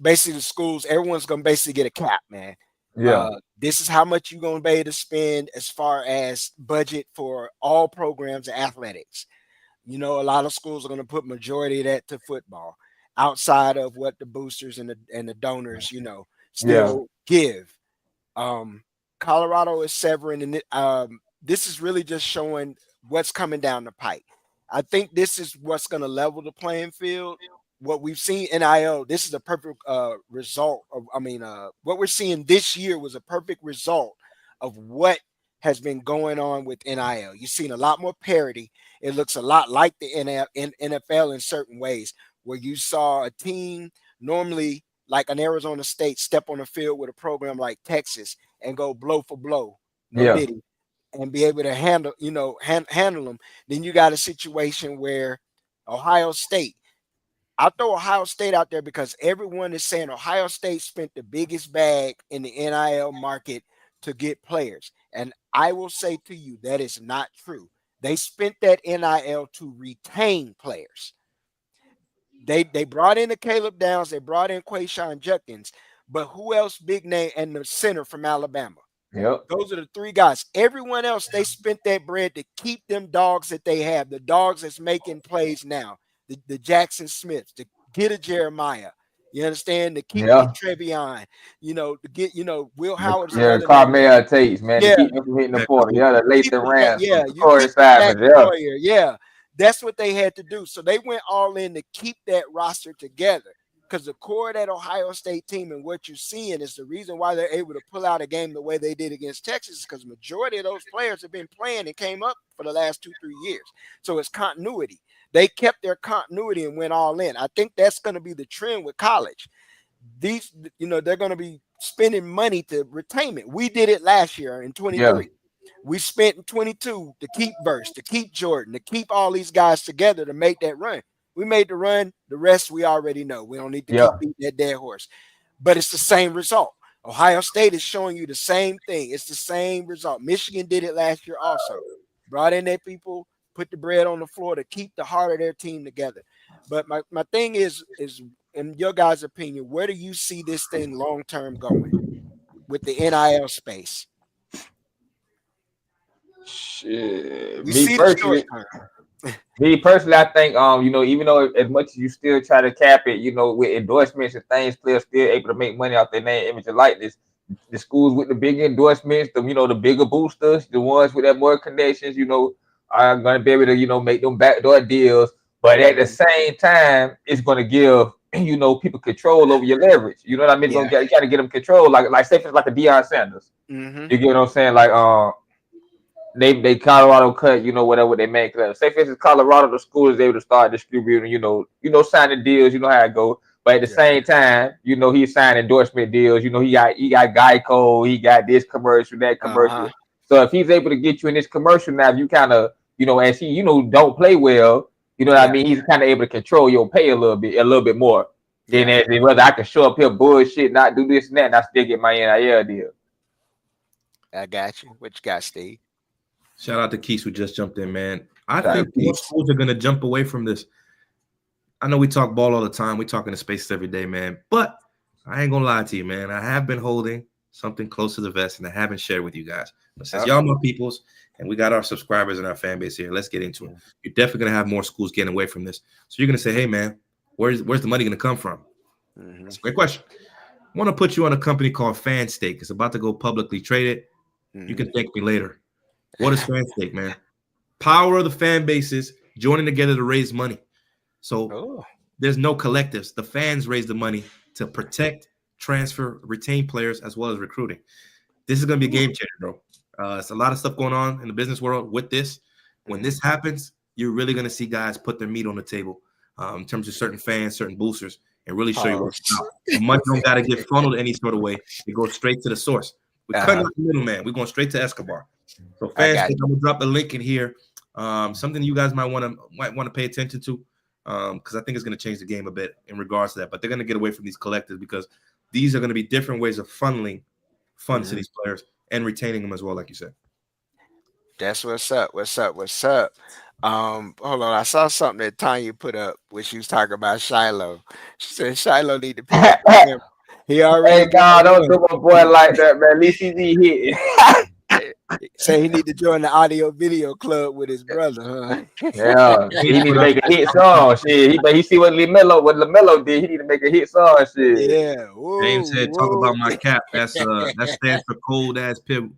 basically the schools, everyone's gonna basically get a cap, man. Yeah. This is how much you're gonna be able to spend as far as budget for all programs and athletics. A lot of schools are gonna put majority of that to football, outside of what the boosters and the donors, still give. Colorado is severing, and this is really just showing what's coming down the pipe. I think this is what's going to level the playing field. What we've seen NIL, this is a perfect result of. What we're seeing this year was a perfect result of what has been going on with NIL. You've seen a lot more parity. It looks a lot like the NFL in certain ways, where you saw a team normally like an Arizona State step on the field with a program like Texas and go blow for blow, diddy, and be able to handle them. Then you got a situation where Ohio State. I'll throw Ohio State out there because everyone is saying Ohio State spent the biggest bag in the NIL market to get players. And I will say to you, that is not true. They spent that NIL to retain players. They brought in the Caleb Downs, they brought in Quayshawn Judkins, but who else big name and the center from Alabama? Yep. Those are the three guys. Everyone else, they spent that bread to keep them dogs that they have, the dogs that's making plays now, the Jackson Smiths, to get a Jeremiah. You understand? To keep a Trevion, to get, Will Howard's Carmel Tates, man, to keep them from hitting the portal. The Lathan Ransom, Corey Savage, That's what they had to do. So they went all in to keep that roster together. Because the core of that Ohio State team and what you're seeing is the reason why they're able to pull out a game the way they did against Texas, because majority of those players have been playing and came up for the last 2-3 years. So it's continuity. They kept their continuity and went all in. I think that's going to be the trend with college. They're going to be spending money to retain it. We did it last year in 23. Yeah. We spent in 22 to keep Verse, to keep Jordan, to keep all these guys together to make that run. We made the run. The rest we already know. We don't need to keep beating that dead horse. But it's the same result. Ohio State is showing you the same thing. It's the same result. Michigan did it last year also. Brought in their people, put the bread on the floor to keep the heart of their team together. But my thing is in your guys' opinion, where do you see this thing long-term going with the NIL space? Shit. We see the short term. Me personally, I think even though as much as you still try to cap it, with endorsements and things, players still able to make money off their name, image, and likeness. The schools with the big endorsements, the bigger boosters, the ones with that more connections, are going to be able to make them backdoor deals. But at the same time, it's going to give people control over your leverage. You know what I mean? You got to get them control, like say it's like a Deion Sanders. Mm-hmm. You get what I'm saying? Like they Colorado cut, whatever they make. Say for instance, Colorado, the school is able to start distributing, signing deals, how it goes. But at the same time, he signed endorsement deals. He got Geico, he got this commercial, that commercial. Uh-huh. So if he's able to get you in this commercial now, you kind of, as he, don't play well, what I mean, he's kind of able to control your pay a little bit more. Then whether I can show up here bullshit, not do this and that, and I still get my NIL deal. I got you. What you got, Steve? Shout out to Keith who just jumped in, man. I think most schools are going to jump away from this. I know we talk ball all the time. We talk in the spaces every day, man. But I ain't going to lie to you, man. I have been holding something close to the vest, and I haven't shared with you guys. But since y'all my peoples, and we got our subscribers and our fan base here, let's get into it. You're definitely going to have more schools getting away from this. So you're going to say, hey, man, where's the money going to come from? Mm-hmm. That's a great question. I want to put you on a company called FanStake. It's about to go publicly traded. Mm-hmm. You can thank me later. What is FanStake, man? Power of the fan bases joining together to raise money. So there's no collectives. The fans raise the money to protect, transfer, retain players, as well as recruiting. This is going to be a game changer, bro. It's a lot of stuff going on in the business world with this. When this happens, you're really going to see guys put their meat on the table in terms of certain fans, certain boosters, and really show you what's out. The money don't got to get funneled any sort of way. It goes straight to the source. We're cutting out the middleman. We're going straight to Escobar. So fans, I'm going to drop a link in here. Something you guys might want to pay attention to because I think it's going to change the game a bit in regards to that. But they're going to get away from these collectives because these are going to be different ways of funneling funds to these players and retaining them as well, like you said. That's what's up. Hold on. I saw something that Tanya put up when she was talking about Shiloh. She said Shiloh need to pick up him. He already don't do my boy like that, man. At least he's hitting. Say he need to join the audio video club with his brother, huh? Yeah, he need to make a hit song. Shit, he see what LaMelo did. He need to make a hit song. Shit. Yeah. Whoa, James said, "Talk about my cap." That stands for cold ass pilgrim.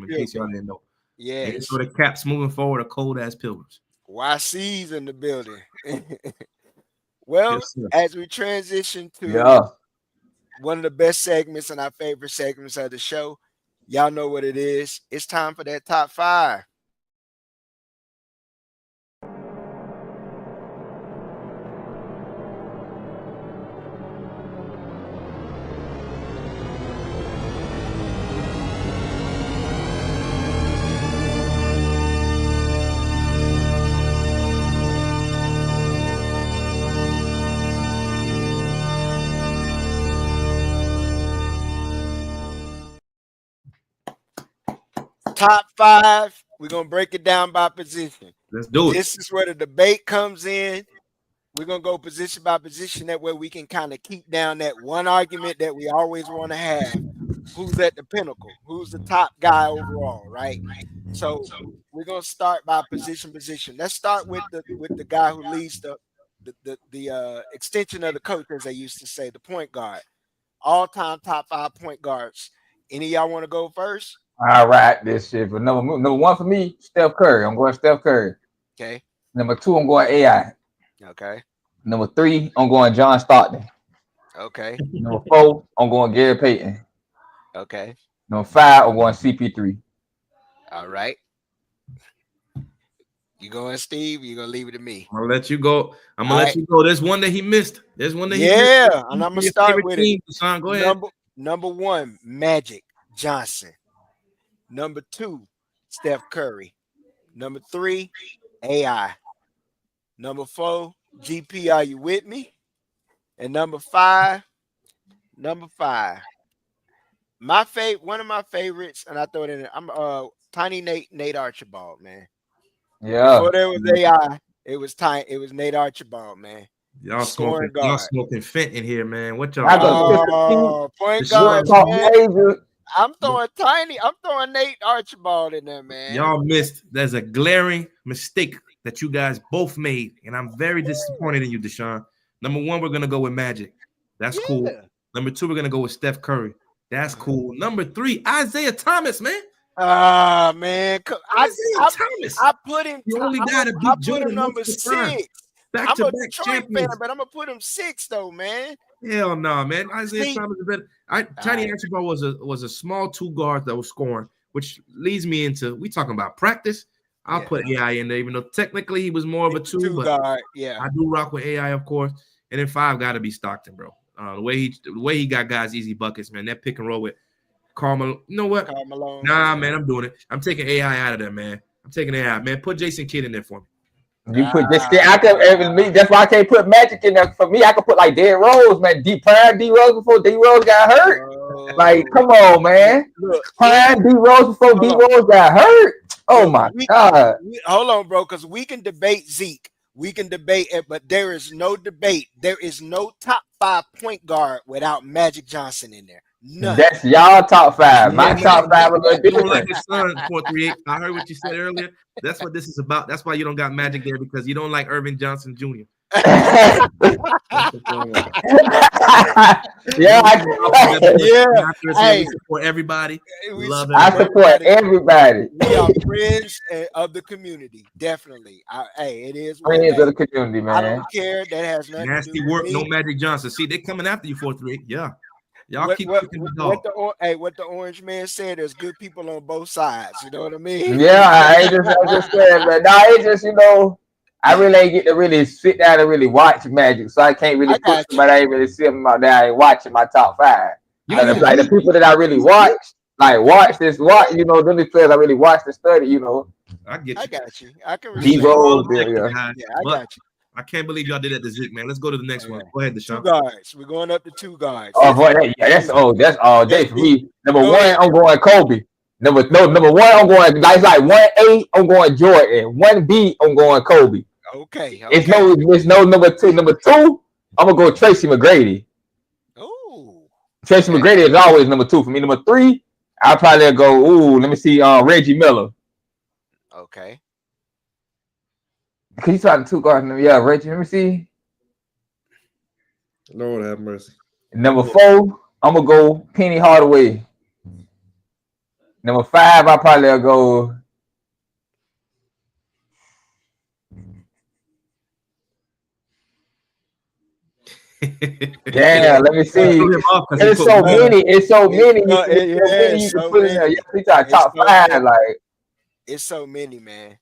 In case y'all didn't know. Yeah. So the caps moving forward are cold ass pilgrims. YC's in the building. Well, Yes, as we transition to one of the best segments and our favorite segments of the show, y'all know what it is. It's time for that top 5. Top 5. We're going to break it down by position. Let's do it. This is where the debate comes in. We're going to go position by position. That way we can kind of keep down that one argument that we always want to have. Who's at the pinnacle? Who's the top guy overall, right? So we're going to start by position. Let's start with the guy who leads the extension of the coach, as they used to say, the point guard. All-time top 5 point guards. Any of y'all want to go first? All right, this shit. But number 1 for me, Steph Curry. I'm going Steph Curry. Okay. Number 2, I'm going AI. Okay. Number 3, I'm going John Stockton. Okay. Number 4, I'm going Gary Payton. Okay. Number 5, I'm going CP3. All right. You going, Steve? You gonna leave it to me? I'm gonna let you go. Let you go. There's one that he missed. He missed. And I'm gonna start with it. Son, go ahead. Number 1, Magic Johnson. Number 2, Steph Curry. Number 3, AI. Number 4, GP. Are you with me? And number 5. One of my favorites, and I throw it in there. I'm Tiny Nate Archibald, man. Yeah. Before there was AI, it was Nate Archibald, man. Y'all smoking Fent in here, man. What y'all? Point guard, man. I'm throwing Nate Archibald in there, man. Y'all missed. There's a glaring mistake that you guys both made, and I'm very disappointed in you, Deshaun. Number 1, we're gonna go with Magic. That's cool. Number 2, we're gonna go with Steph Curry. That's cool. Number 3, Isaiah Thomas, man. Man, Thomas. I put him. You only got to beat Jordan number 6. I'm a Detroit fan, but I'm gonna put him 6 though, man. Hell no, man. Isaiah Thomas is better. Tiny Archibald was a small 2 guard that was scoring, which leads me into we talking about practice. I'll put AI in there, even though technically he was more of a 2 but guard. Yeah, I do rock with AI, of course. And then 5 got to be Stockton, bro. The way he got guys easy buckets, man. That pick and roll with Carmelo. You know what? Carmelo. Nah, man, I'm doing it. I'm taking AI out of there, man. I'm taking AI, man. Put Jason Kidd in there for me. You put this thing. That's why I can't put Magic in there. For me, I could put like Derrick Rose, man. Prime D Rose before D Rose got hurt. Like, come on, man. Prime D Rose before D Rose got hurt. Oh my God. Hold on, bro, because we can debate Zeke. We can debate it, but there is no debate. There is no top 5 point guard without Magic Johnson in there. None. That's y'all top 5. My top 5 are going to be like his son, 438. I heard what you said earlier. That's what this is about. That's why you don't got Magic there, because you don't like Irvin Johnson Jr. Yeah, Hey, we support everybody. Love I support everybody. We are friends of the community, definitely. It is friends of the community, man. I don't care. That has nothing nasty to do work. with No me. Magic Johnson. See, they're coming after you, 438. Yeah. Y'all what keep what cooking the what dog. what the orange man said. There's good people on both sides. You know what I mean? Yeah, I just said, man. Nah, it's just I really ain't get to really sit down and really watch Magic, so I can't really I put got you. somebody I ain't really sitting out there and watching my top five. You I Like, you got like the you people that I really watch, like watch this, watch them the players I really watch and study. I get I you. got you. I can This D is respect that. all Rose, objective, yeah. guys. Yeah, I But got you. I can't believe y'all did that to Zik, man. Let's go to the next one. Okay. Go ahead, Two Deshaun. guards. We're going up to two guards. Oh boy, that's all day That's for deep. me. Number Go one, ahead. I'm going Kobe. Number one, I'm going like 1A, I'm going Jordan. 1B, I'm going Kobe. Okay. It's Okay. no number two. Number two, I'm gonna go Tracy McGrady. Ooh. Tracy Okay. McGrady is always number two for me. Number three, I'll probably go. Let me see. Reggie Miller. Okay. Cause he's trying to two guard. Yeah, Reggie. Let me see. Lord have mercy. Number four, I'm gonna go Penny Hardaway. Number five, I'll probably go. Damn, let me see. It's so many. It's so many. It's so many you can So put in there. many. Yeah, we got It's top so five. many. Like, It's so many, man.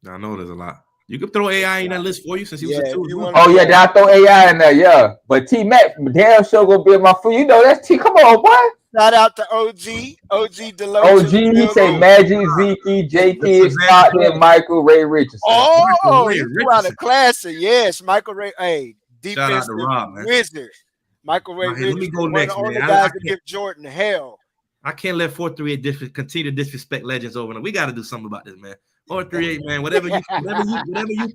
I know there's a lot. You could throw AI in that list for you since he was Yeah, a if two. you As well. want oh to. yeah, did I throw AI in there? Yeah, but T Mac damn sure gonna be in my food. That's T. Come on, boy. Shout out to OG Deloach in OG, the he say building. Magic, Zeke, J This is Kid, advantage Stockton, Michael, Ray Richardson. Michael Oh, Ray you threw out a Richardson. classic. Yes, Michael Ray. Hey, Shout out to defensive Rob, man. wizard. Michael Ray Now, hey, let me Richardson, go one of next, the only man. guys that give Jordan hell. I can't let 438 continue to disrespect legends over them. We got to do something about this, man. 438, man. Whatever you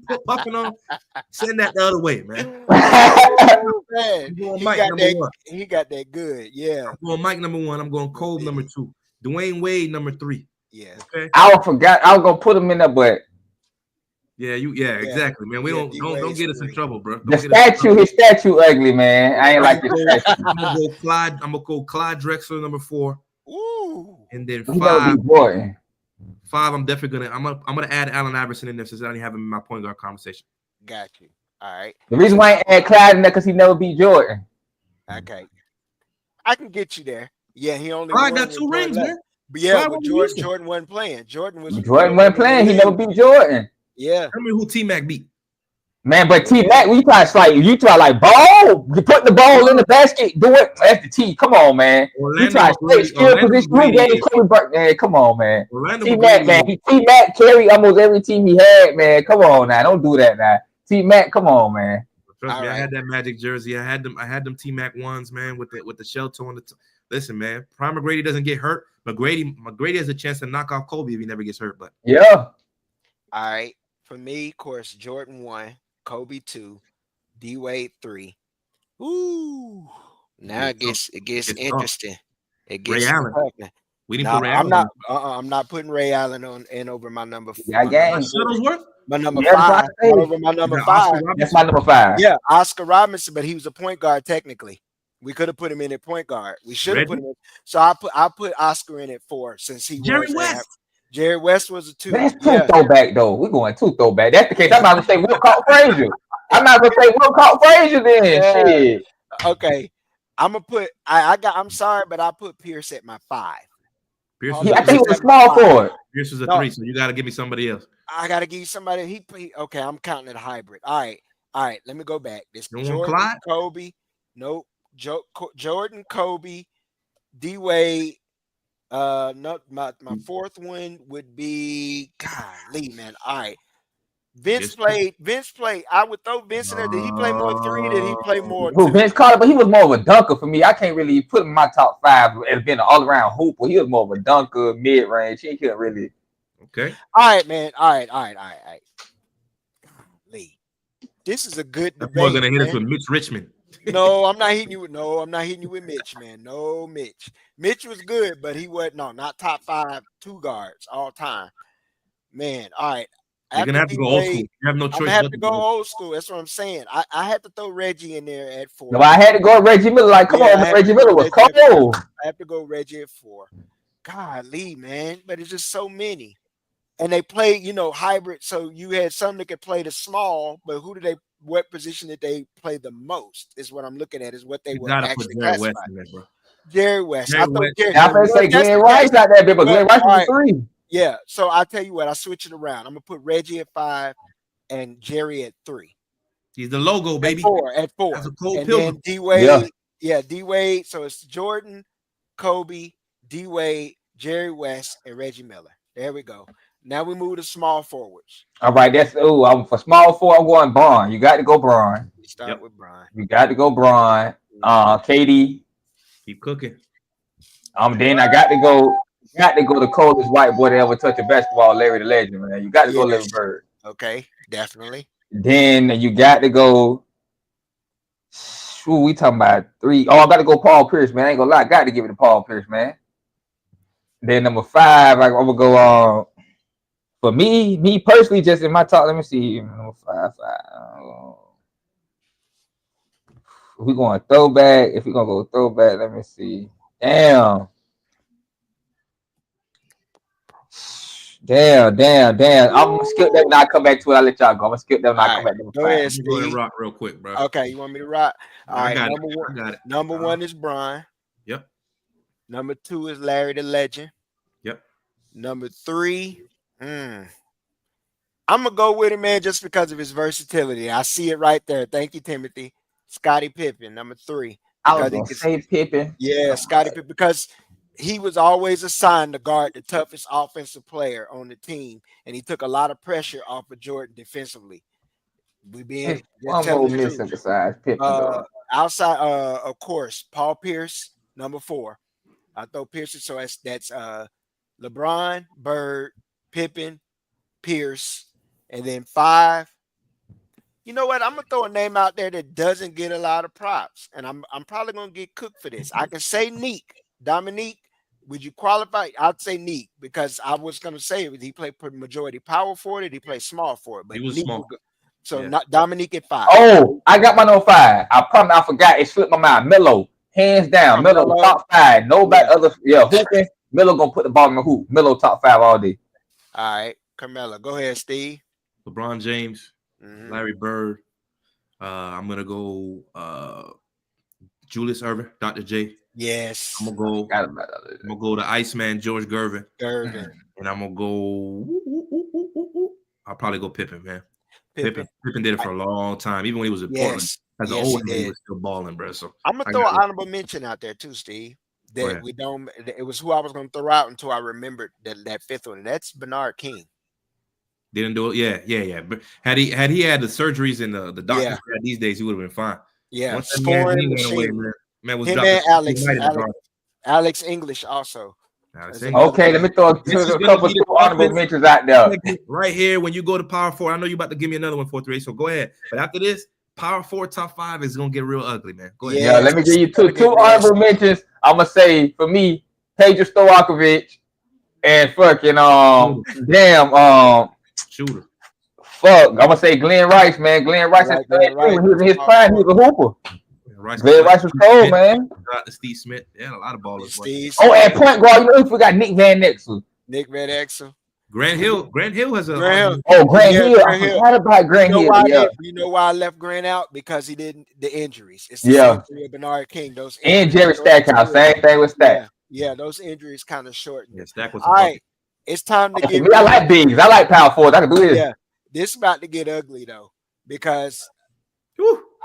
put puffing on, send that the other way, man. Man, I'm going Mike number one. he got that good. Yeah. I'm going Mike number one. I'm going Cole number two. Dwayne Wade number three. Yeah. Okay. I forgot. I was gonna put him in there, but Yeah, exactly, man. We don't get us in trouble, bro. his statue ugly, man. I ain't like his statue. I'm gonna go Clyde Drexler number 4. Ooh. And then He never 5. be boring. 5, I'm definitely gonna add Allen Iverson in there since I didn't have him in my point guard conversation. Got you. All right. The reason why I add Clyde in there because he never beat Jordan. Okay. I can get you there. Yeah, he only Clyde got 2 rings, man. But yeah, but Jordan wasn't playing. Jordan wasn't playing. He never beat Jordan. Yeah. Tell me who T-Mac beat. Man, but T-Mac, you try ball, you put the ball in the basket, do it. That's the T. Come on, man. You try skill position, man. Come on, man. T-Mac, man. T-Mac carry almost every team he had, man. Come on now. Don't do that now. T-Mac, come on, man. Trust me, I had that Magic jersey. I had them T-Mac ones, man, with the shell toe on the listen, man. Prime McGrady doesn't get hurt. McGrady has a chance to knock off Kobe if he never gets hurt, but yeah. All right. For me, of course, Jordan 1, Kobe 2, D Wade 3. Ooh. Now it gets interesting. It gets Ray Allen. We didn't put Ray Allen. I'm not putting Ray Allen in over my number 4. My number 5. Over my number 5. That's my number 5. Yeah, Oscar Robinson, but he was a point guard technically. We could have put him in at point guard. We should have put him in. So I put Oscar in at 4 since he Jerry was West. Jerry West was a 2. That's 2 throwback though. We're going 2 throwback. That's the case. I'm not gonna say Will Caught Frazier. I'm not gonna say Will Caught Frazier then. Shit. Okay. I'm gonna put I'm sorry, but I put Pierce at my 5. I think he was small forward. Pierce was a 3, so you gotta give me somebody else. I gotta give you somebody. Okay, I'm counting it a hybrid. All right. Let me go back. This Jordan, Kobe. Nope. Jordan, Kobe, D Wade. No, my 4th one would be golly, man. All right. Vince played. I would throw Vince in there. Did he play more 3? Did he play more 2? Vince Carter, but he was more of a dunker for me. I can't really put him in my top 5 as being an all-around hooper. He was more of a dunker, mid-range. He couldn't really. Okay. All right, man. All right. Lee, this is a good debate. We're gonna hit us with Mitch Richmond. No, I'm not hitting you with Mitch, man. No, Mitch. Mitch was good, but he wasn't. No, not top 5 2 guards all time. Man, all right. You're gonna have to go old school. You have no choice. I'm gonna have to go old school. That's what I'm saying. I had to throw Reggie in there at 4. No, I had to go Reggie Miller. Like, come on, Reggie Miller was cold. I have to go Reggie at 4. Golly, man, but it's just so many. And they play, hybrid. So you had some that could play the small, but what position did they play the most? Is what I'm looking at. Is what they were actually classified. Jerry West. Jerry I thought West. Jerry. I'm gonna say That's Glenn the Rice case. out there, but Glenn Rice All was right. 3. Yeah. So I'll tell you what. I switch it around. I'm gonna put Reggie at 5 and Jerry at 3. He's the logo, baby. At 4. That's a Cole And Pilgrim. then D Wade. Yeah, D Wade. So it's Jordan, Kobe, D Wade, Jerry West, and Reggie Miller. There we go. Now we move to small forwards. All right, that's for small forward. I'm going Braun. You got to go Braun. We start with Brian. You got to go Braun. KD. Keep cooking. Then I got to go the coldest white boy to ever touch a basketball, Larry the Legend, man. You got to go Larry Bird. Okay, definitely. Then you got to go. We talking about 3. Oh, I got to go Paul Pierce, man. I ain't gonna lie, I got to give it to Paul Pierce, man. Then number 5, I'm gonna go. For me personally, just in my talk, let me see. Number 5. We're going throwback. If we're gonna go throwback, let me see. Damn. I'm gonna skip that when I come back to it. I'll let y'all go. I'm gonna skip that when I come back to Go ahead, I'm going to rock real quick, bro. Okay, you want me to rock? All right, I number got it. Number 1 is Brian. Yep. Number 2 is Larry the Legend. Yep. Number 3, I'm gonna go with him, man, just because of his versatility. I see it right there. Thank you, Timothy. Scottie Pippen, number 3. I was gonna say Pippen. Yeah, Scottie Pippen, because he was always assigned to guard the toughest offensive player on the team, and he took a lot of pressure off of Jordan defensively. We being one more missing besides Pippen. Outside, of course, Paul Pierce, number 4. I throw Pierce, so that's LeBron, Bird, Pippen, Pierce, and then 5. You know what? I'm gonna throw a name out there that doesn't get a lot of props, and I'm probably gonna get cooked for this. I can say Neek, Dominique. Would you qualify? I'd say Neek because I was gonna say he played majority power forward, or he played small forward, but he was Neek small. So not Dominique at 5. Oh, I got my number 5. I promise I forgot. It slipped my mind. Melo, hands down. Melo top 5. Nobody other. Yeah, hooping. Melo gonna put the ball in the hoop. Melo top 5 all day. All right, Carmelo, go ahead, Steve. LeBron James, Larry Bird. I'm gonna go Julius Erving, Dr. J. Yes. I'm gonna go to Iceman, George Gervin. And I'm gonna go. I'll probably go Pippen, man. Pippen did it for a long time, even when he was in Portland. As an old man, he was still balling, bro. So I'm gonna throw an honorable mention out there too, Steve. That we don't. It was who I was gonna throw out until I remembered that 5th one. And that's Bernard King. Didn't do it. Yeah. But had he had the surgeries and the doctors these days, he would have been fine. Yeah. Once scoring machine. Man was him and Alex English also. Okay, let me throw a couple of honorable mentions out there. Right here, when you go to Power 4, I know you're about to give me another one, 4-3. So go ahead. But after this, Power 4 top 5 is gonna get real ugly, man. Go ahead. Yeah, let me give you two honorable mentions. I'm gonna say for me, Pedro Stojakovic and fucking shooter. Fuck, I'm gonna say Glenn Rice, man. Glenn Rice when he was in his prime, he was a hooper. Glenn Rice was cold, man. Steve Smith, a lot of ballers. And point guard, you know, we forgot Nick Van Exel. Grant Hill has a Grant Hill. I forgot about Grant Hill. You know why I left Grant out? Because he didn't the injuries. It's the same thing with Bernard King. Those and Jerry Stackhouse, same thing with Stack. Yeah, those injuries kind of shortened. Yeah, Stack was all right. It's time to get. I like bigs. I like power forwards. I can do this. Yeah, this is about to get ugly though, because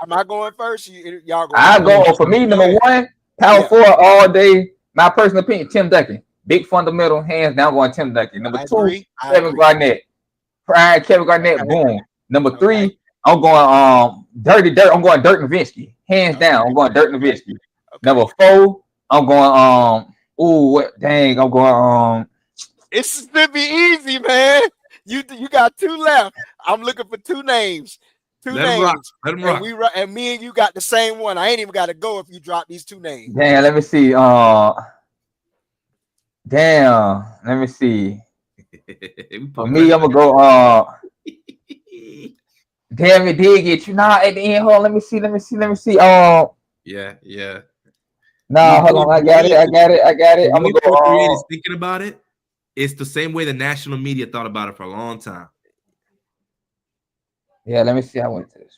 am I going first? Y'all going? I go for me. Number 1, power forward all day. My personal opinion: Tim Duncan. Big fundamental, hands down, going Tim Duncan. Number 2, Kevin Garnett. Prime Kevin Garnett, boom. Number 3, I'm going Dirty Dirt. I'm going Dirk Nowitzki. Hands down, I'm going Dirk Nowitzki. Number 4, I'm going I'm going It's gonna be easy, man. You got 2 left. I'm looking for 2 names. Let them rock. And me and you got the same one. I ain't even got to go if you drop these 2 names. Damn, let me see. Let me see. For me, I'm gonna go. Damn, it did get you. Nah, at the end, hold on. Let me see. Yeah. Nah, hold on. I got it. I'm gonna go. Thinking about it, it's the same way the national media thought about it for a long time. Yeah, let me see. I went to this.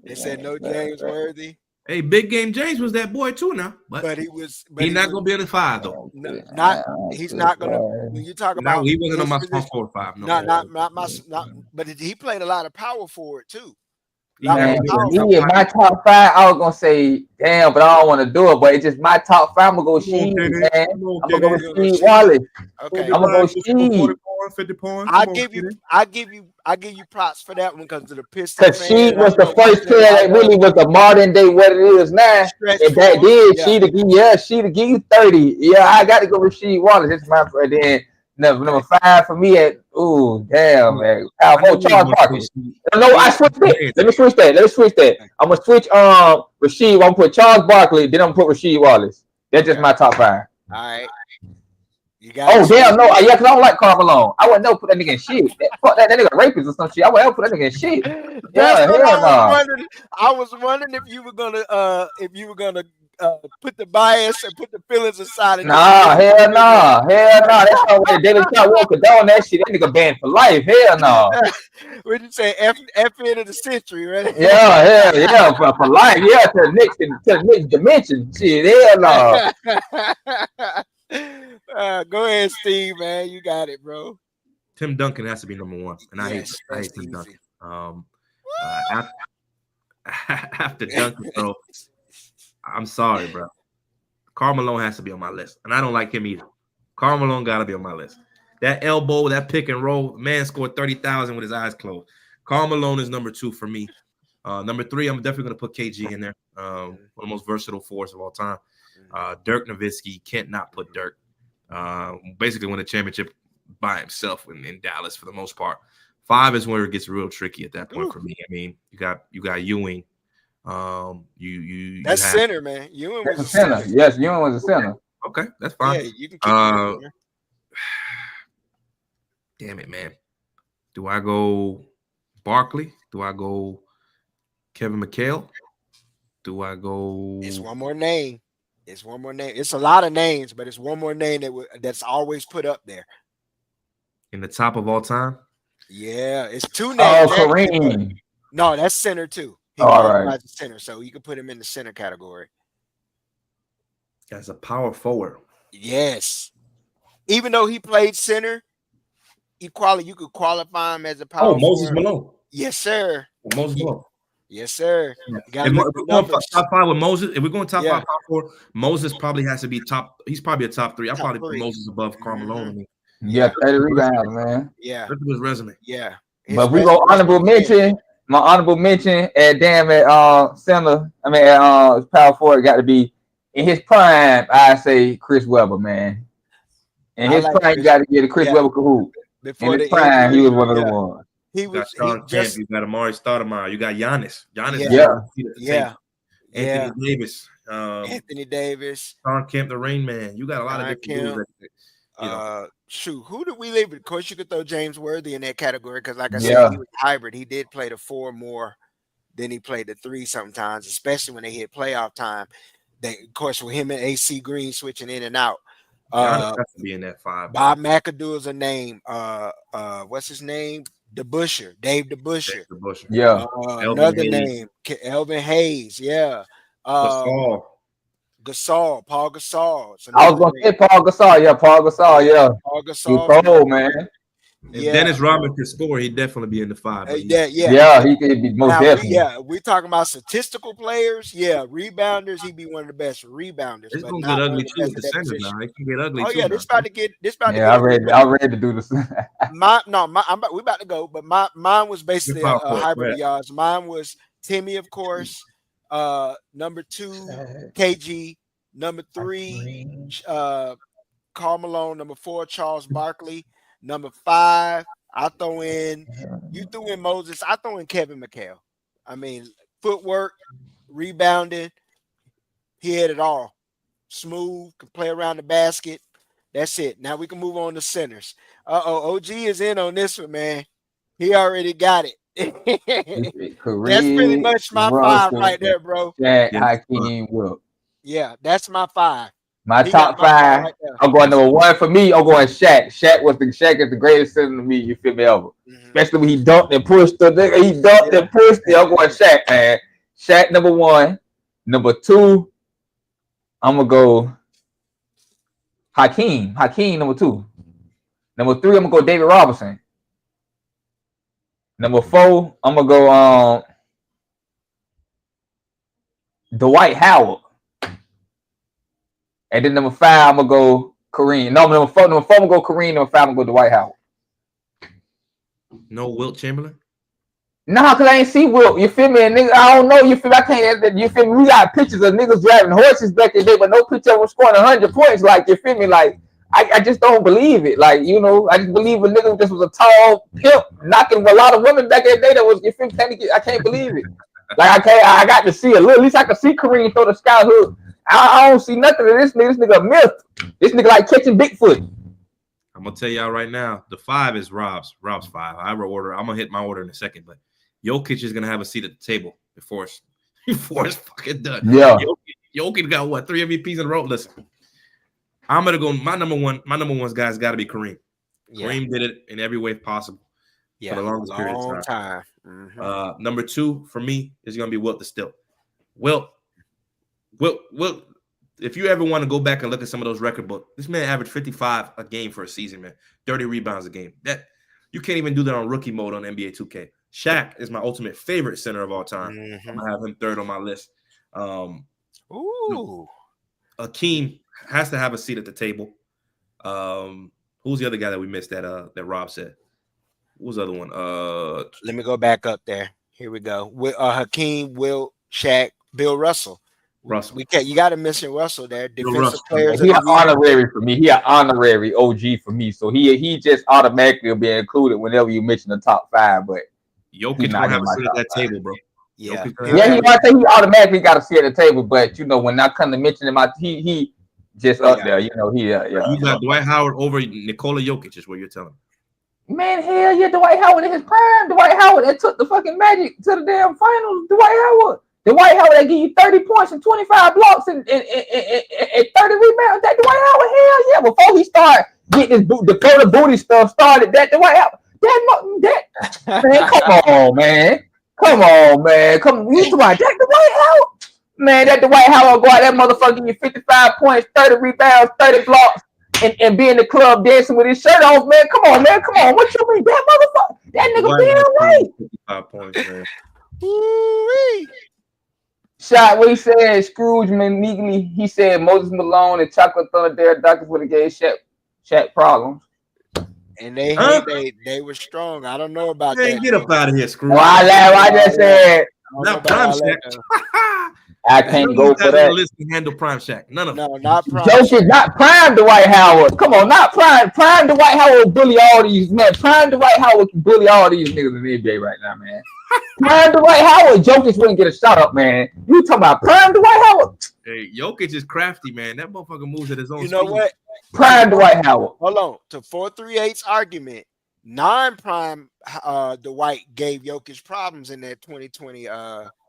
They said no James Worthy. Hey, Big Game James was that boy too now, but he was. he's not gonna be in the 5 though. He's not gonna. When you talk about He wasn't on his my position, small 4 or 5. No, not. But he played a lot of power forward too. Man, He me in my top 5, I was gonna say damn, but I don't want to do it. But it's just my top 5. I'm gonna go Sheed, man. I'm gonna go with Sheed Wallace. Okay, I'm gonna go Sheed. 50 points. I give you props for that one because of the Pistons. Because Sheed was the first player that really was a modern day what it is now. And back then, She'd give you 30. Yeah, I got to go with Sheed Wallace. That's my friend. Then number 5 for me at damn man. Charles Barkley. No, I switched it. Let me switch that. I'm gonna switch Rasheed. I'm gonna put Charles Barkley, then I'm gonna put Rasheed Wallace. That's just my top 5. All right. You got damn, no, yeah, because I don't like Karl Malone. I wouldn't never put that nigga in shit. Fuck that nigga rapist or some shit. I wouldn't ever put that nigga in shit. That's what I was wondering if you were gonna put the bias and put the feelings aside. Hell no. That's not what David Scott won't condone that shit. That nigga banned for life. Hell no. What did you say? F end of the century, right? Yeah, for life. Yeah, to the next dimension. Shit, hell no. Go ahead, Steve, man. You got it, bro. Tim Duncan has to be number 1, and I hate Tim Duncan. After Duncan, bro, I'm sorry, bro. Karl Malone has to be on my list, and I don't like him either. Karl Malone got to be on my list. That elbow, that pick and roll, man scored 30,000 with his eyes closed. Karl Malone is number 2 for me. Number 3, I'm definitely going to put KG in there. One of the most versatile forwards of all time. Dirk Nowitzki, can't not put Dirk. Basically won a championship by himself in Dallas for the most part. 5 is where it gets real tricky at that point for me. I mean, you got Ewing. That's center, man. Ewing was a center. Yes, Ewing was a center. Okay, that's fine. Yeah, you can keep it there. Damn it, man. Do I go Barkley? Do I go Kevin McHale? Do I go? It's one more name. It's a lot of names, but it's one more name that's always put up there. In the top of all time? Yeah, it's 2 names. Oh, Kareem. No, that's center too. All right. Center, so you can put him in the center category. As a power forward. Yes. Even though he played center, you could qualify him as a power forward. Moses Malone. Yes, sir. Moses Malone. Yes, sir. If we're going top 5 with Moses, if we're going top 5, top 4, Moses probably has to be top. He's probably a top 3. I'll probably put Moses above Karl Malone. Yeah, 30 rebounds, man. Yeah. Look at his resume. Yeah. But we go honorable mention. My honorable mention at center. I mean, at power forward got to be in his prime. I say Chris Webber, man. In his prime, you got to get a Chris Webber cahoot. In his prime, he was one of the ones. You got Amari Stoudemire. You got Giannis. Anthony Davis. Anthony Davis. Sean Kemp, the Rain Man. You got a lot of different dudes. Who did we leave? Of course, you could throw James Worthy in that category because, like I said, he was hybrid. He did play the 4 more than he played the 3 sometimes, especially when they hit playoff time. Of course, with him and AC Green switching in and out. Giannis has to be in that 5. Bob McAdoo is a name. What's his name? DeBuscher, Dave DeBuscher. Yeah. Another name, Elvin Hayes. Yeah. Gasol, Paul Gasol. I was gonna say Paul Gasol. Yeah, Paul Gasol. Yeah. Paul Gasol. Cold, man. If Dennis Rodman could score, he'd definitely be in the 5. Yeah, he could be most definitely. We're talking about statistical players. Yeah, rebounders. He'd be one of the best rebounders. It's gonna get ugly too with the centers now. It can get ugly. Oh yeah, this about to get. I'm ready to do this. We about to go, but mine was basically a hybrid of yards. Mine was Timmy, of course. Number 2, KG. Number 3, Karl Malone. Number 4, Charles Barkley. Number 5, you threw in Moses. I throw in Kevin McHale. I mean, footwork, rebounding, he had it all. Smooth, can play around the basket. That's it. Now we can move on to centers. OG is in on this one, man. He already got it. That's pretty much my 5 right there, bro. Hakeem Wilt. Yeah, that's my 5. My top 5. Right, I'm going number 1 for me. I'm going Shaq. Shaq is the greatest center to me. You feel me ever? Especially when he dunked and pushed the nigga. He dunked and pushed it. I'm going Shaq, man. Shaq number 1. Number 2, I'm gonna go Hakeem. Hakeem, number 2. Number 3, I'm gonna go David Robinson. Number 4, I'm gonna go Dwight Howard. And then number 5, I'm gonna go Kareem. No, number 4, I'm gonna go Kareem. Number 5, I'm gonna go Dwight Howard. No Wilt Chamberlain. Nah, cause I ain't see Wilt. You feel me? And nigga, I don't know. You feel me? I can't. You feel me? We got pictures of niggas driving horses back in the day, but no picture of them scoring 100 points. Like, you feel me? Like, I just don't believe it. Like, you know, I just believe a nigga just was a tall pimp knocking a lot of women back in the day. That was, you feel me? I can't believe it. Like, I got to see a little. At least I could see Kareem throw the sky hook. I don't see nothing of this nigga. This nigga a myth. This nigga like catching Bigfoot. I'm gonna tell y'all right now, the 5 is Rob's 5. I'm gonna hit my order in a second, but Jokic is gonna have a seat at the table before it's fucking done. Yeah. Jokic got what, 3 MVPs in a row? Listen, I'm gonna go. My number one's guys got to be Kareem. Yeah. Kareem did it in every way possible for the longest period of time. Mm-hmm. Number 2 for me is gonna be Wilt the Stilt. Wilt. If you ever want to go back and look at some of those record books, this man averaged 55 a game for a season, man. 30 rebounds a game. That you can't even do that on rookie mode on NBA 2K. Shaq is my ultimate favorite center of all time. Mm-hmm. I'm gonna have him 3rd on my list. Akeem has to have a seat at the table. Who's the other guy that we missed that Rob said? What was the other one? Let me go back up there. Here we go. Hakeem, Wilt, Shaq, Bill Russell. You got to mention Russell there. Defensive players. He an honorary for me. He an honorary OG for me. So he just automatically will be included whenever you mention the top 5. But Jokic don't have a seat at that table, bro. Yeah, he might say he automatically got a seat at the table. But you know, when I come to mention him, he just up there. You know, You got Dwight Howard over Nikola Jokic is what you're telling me. Man, hell yeah, Dwight Howard in his prime. Dwight Howard that took the fucking Magic to the damn finals. Dwight Howard. The Dwight Howard that give you 30 points and 25 blocks and 30 rebounds. That Dwight Howard, hell yeah. Before he started getting his Dakota booty stuff started, that Dwight Howard, man, come on, man. Come on, man. You Dwight Howard. Man, that Dwight Howard go out that motherfucker give you 55 points, 30 rebounds, 30 blocks, and be in the club dancing with his shirt off, man. Come on, man. Come on. What you mean? That motherfucker, that nigga being right. 55 points, man. Woo-wee. Shot what he said, Scrooge meekly, he said Moses Malone and Chocolate Thunder Derek Dawkins would have gave Shaq problems. And they were strong. I don't know about that. Get up out of here, Scrooge. I just said not Prime Shaq. I can't go for that. List can handle Prime Shaq. None of them. No, not Prime. Jokic, not Prime Dwight Howard. Come on, not Prime. Prime Dwight Howard will bully all these men. Prime Dwight Howard can bully all these niggas in the NBA right now, man. Prime Dwight Howard, Jokic wouldn't get a shot up, man. You talking about Prime Dwight Howard? Hey, Jokic is crafty, man. That motherfucker moves at his own speed. You know what? Prime Dwight Howard. Hold on. To 438's argument, non-prime Dwight gave Jokic problems in that 2020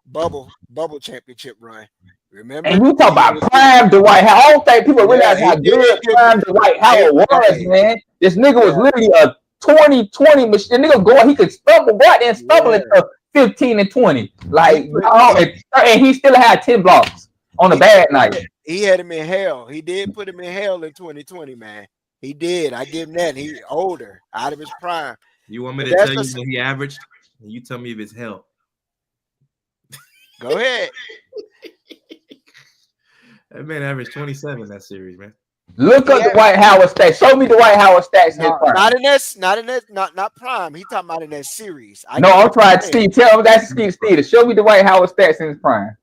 bubble championship run. Remember? And you talk about Prime Dwight Howard. I don't think people realize how good Prime Dwight Howard was, man. This nigga was literally a 20-20 machine. The nigga going, he could stumble, go out there and stumble into 15 and 20. Like, and he still had 10 blocks on a bad night. He had him in hell. He did put him in hell in 2020, man. He did. I give him that. He's older, out of his prime. You want me to tell you what he averaged? And you tell me if it's hell. Go ahead. That man averaged 27 in that series, man. Look up the Dwight Howard stats. Show me the Dwight Howard stats. Not prime. He talking about in that series. I'm trying to Steve. Tell him that's Steve. Show me the Dwight Howard stats in his prime.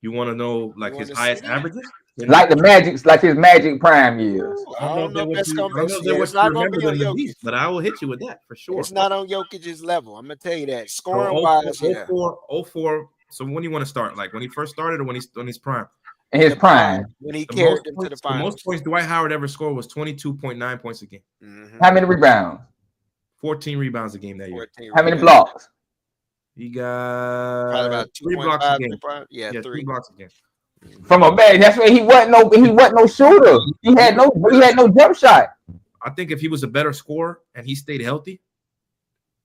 You want to know like his highest averages? Like the Magic's, like his Magic prime years. I don't know if that's going to be. It's not going to be on Jokic, but I will hit you with that for sure. It's not on Jokic's level. I'm going to tell you that. Scoring wise, 04. So when you want to start? Like when he first started, or when he's prime? In his prime. When he carried them to the finals. The most points Dwight Howard ever scored was 22.9 points a game. Mm-hmm. How many rebounds? 14 rebounds a game that year. How many blocks? He got probably about 3 blocks a game. Yeah, 3 blocks a game. From a bag. That's why he wasn't no shooter. He had no jump shot. I think if he was a better scorer and he stayed healthy,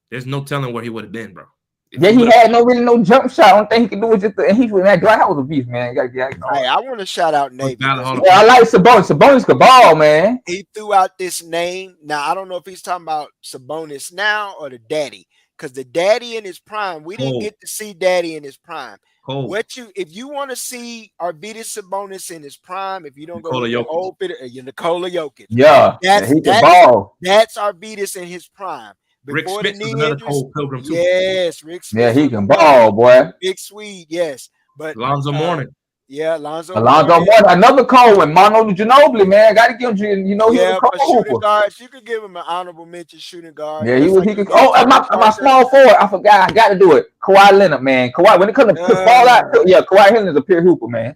there's no telling where he would have been, bro. Yeah, he had no jump shot. Only thing he could do was just and he was that Dwight Howard was a beast, man. Hey, I want to shout out Navy. Yeah, I like Sabonis. Sabonis could ball, man. He threw out this name. Now I don't know if he's talking about Sabonis now or the daddy, because the daddy in his prime, we didn't get to see daddy in his prime. If you want to see Arvydas Sabonis in his prime, if you don't go to the old bit, Nikola Jokic. Yeah, he can ball. That's Arvydas in his prime. Before Rick the Smith knee another injuries, Cole Pilgrim too. yes, Rick Smith. Yeah, he can ball, boy. Big Swede, yes. But Alonzo Mourning. Yeah, Alonzo Mourning. Another Cole and Mono Ginobili, man. Got to give him, he was a shooting guards. You could give him an honorable mention shooting guard. Yeah, he could. Oh, my small forward. I forgot. I got to do it. Kawhi Leonard, man. Kawhi, when it comes to ball out, yeah, Kawhi Leonard is a pure hooper, man.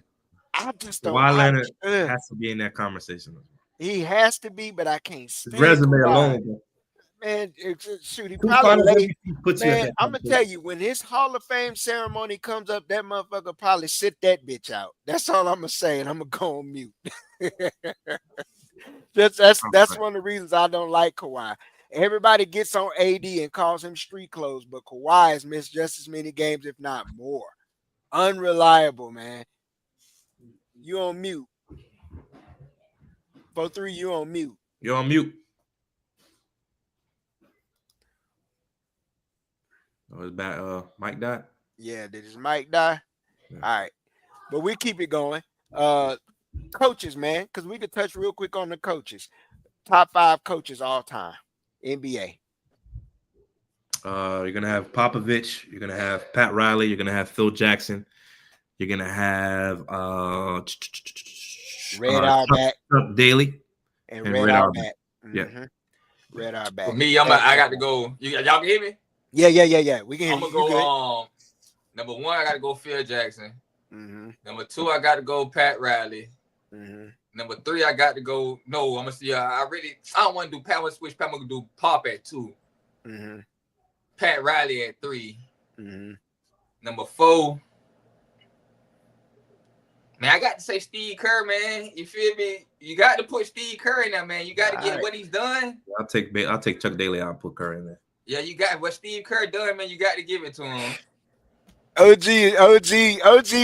I just don't. Kawhi Leonard has to be in that conversation. He has to be, but I can't stand his resume alone. Man, shoot, he probably man, I'm gonna tell you, when his Hall of Fame ceremony comes up, that motherfucker probably sit that bitch out. That's all I'm gonna say, and I'm gonna go on mute. that's one of the reasons I don't like Kawhi. Everybody gets on AD and calls him street clothes, but Kawhi has missed just as many games, if not more. Unreliable, man. You on mute. 4-3, you on mute. You're on mute. Oh, his back, Mike died? Yeah, did his mic die? Yeah. All right. But we keep it going. Coaches, man, because we could touch real quick on the coaches. Top 5 coaches all time, NBA. You're gonna have Popovich, you're gonna have Pat Riley, you're gonna have Phil Jackson, you're gonna have Red Auerbach, Chuck Daly, and Red Auerbach. Yeah. Red Auerbach. For me, I got to go. Y'all can hear me? Yeah. We can hear I'm gonna go. Number 1, I got to go Phil Jackson. Mm-hmm. Number 2, I got to go Pat Riley. Mm-hmm. Number 3, I got to go. No, I'm gonna see. I don't want to do Pat. I'm gonna switch Pat. I'm gonna do Pop at 2. Mm-hmm. Pat Riley at 3. Mm-hmm. Number 4. Man, I got to say Steve Kerr, man. You feel me? You got to put Steve Kerr in there, man. You got to get what he's done. I'll take Chuck Daly out and put Kerr in there. Yeah, you got what Steve Kerr done, man. You got to give it to him. OG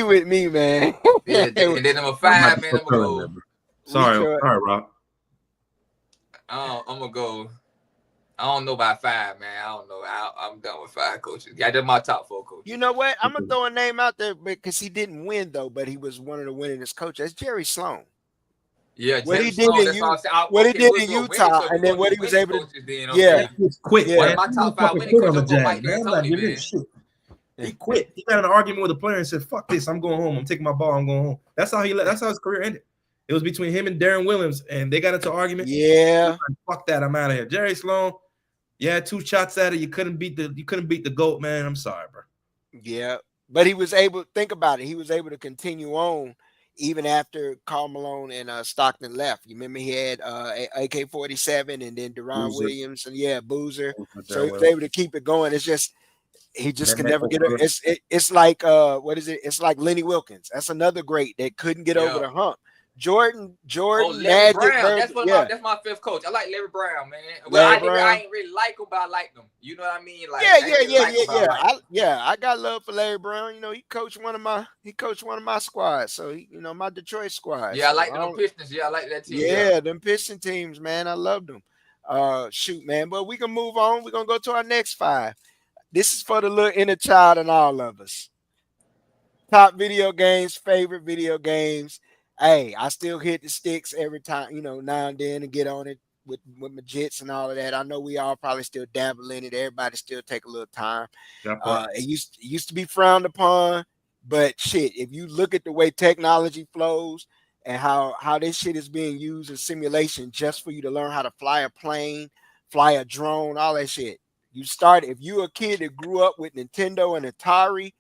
with me, man. Yeah, and then number 5, man, I'm gonna go. Sorry, Rob. I'm gonna go. I don't know about 5, man. I don't know. I'm done with 5 coaches. Yeah, they're my top 4 coaches. You know what? I'm gonna throw a name out there because he didn't win though, but he was one of the winningest coaches. That's Jerry Sloan. Yeah, what he did in Utah, and then what he was able to do. Yeah, he quit. Yeah, my top 5 winning coaches go Mike D'Antoni, man. He quit. He got in an argument with a player and said, "Fuck this! I'm going home. I'm taking my ball. I'm going home." That's how his career ended. It was between him and Darren Williams, and they got into an argument. Yeah, like, fuck that! I'm out of here. Jerry Sloan. Yeah, 2 shots at it. You couldn't beat the GOAT, man. I'm sorry, bro. Yeah, but he was able. Think about it. He was able to continue on even after Karl Malone and Stockton left. You remember he had AK-47 and then Deron Williams and Boozer. So he was able to keep it going. It's just he just could never get it. It's like what is it? It's like Lenny Wilkins. That's another great that couldn't get over the hump. Jordan, Larry Brown. That's my 5th coach. I like Larry Brown, man. Well, I ain't really like him, but I like him. You know what I mean? Like, I got love for Larry Brown. You know, he coached one of my squads. So my Detroit squad. Yeah, I like them Pistons. Yeah, I like that team. Yeah, them Piston teams, man. I loved them. Shoot, man. But we can move on. We're gonna go to our next 5. This is for the little inner child and all of us. Top video games, favorite video games. Hey, I still hit the sticks every time, now and then, and get on it with my jits and all of that. I know we all probably still dabble in it. Everybody still take a little time. It used to be frowned upon, but shit, if you look at the way technology flows and how this shit is being used in simulation just for you to learn how to fly a plane, fly a drone, all that shit. If you're a kid that grew up with Nintendo and Atari,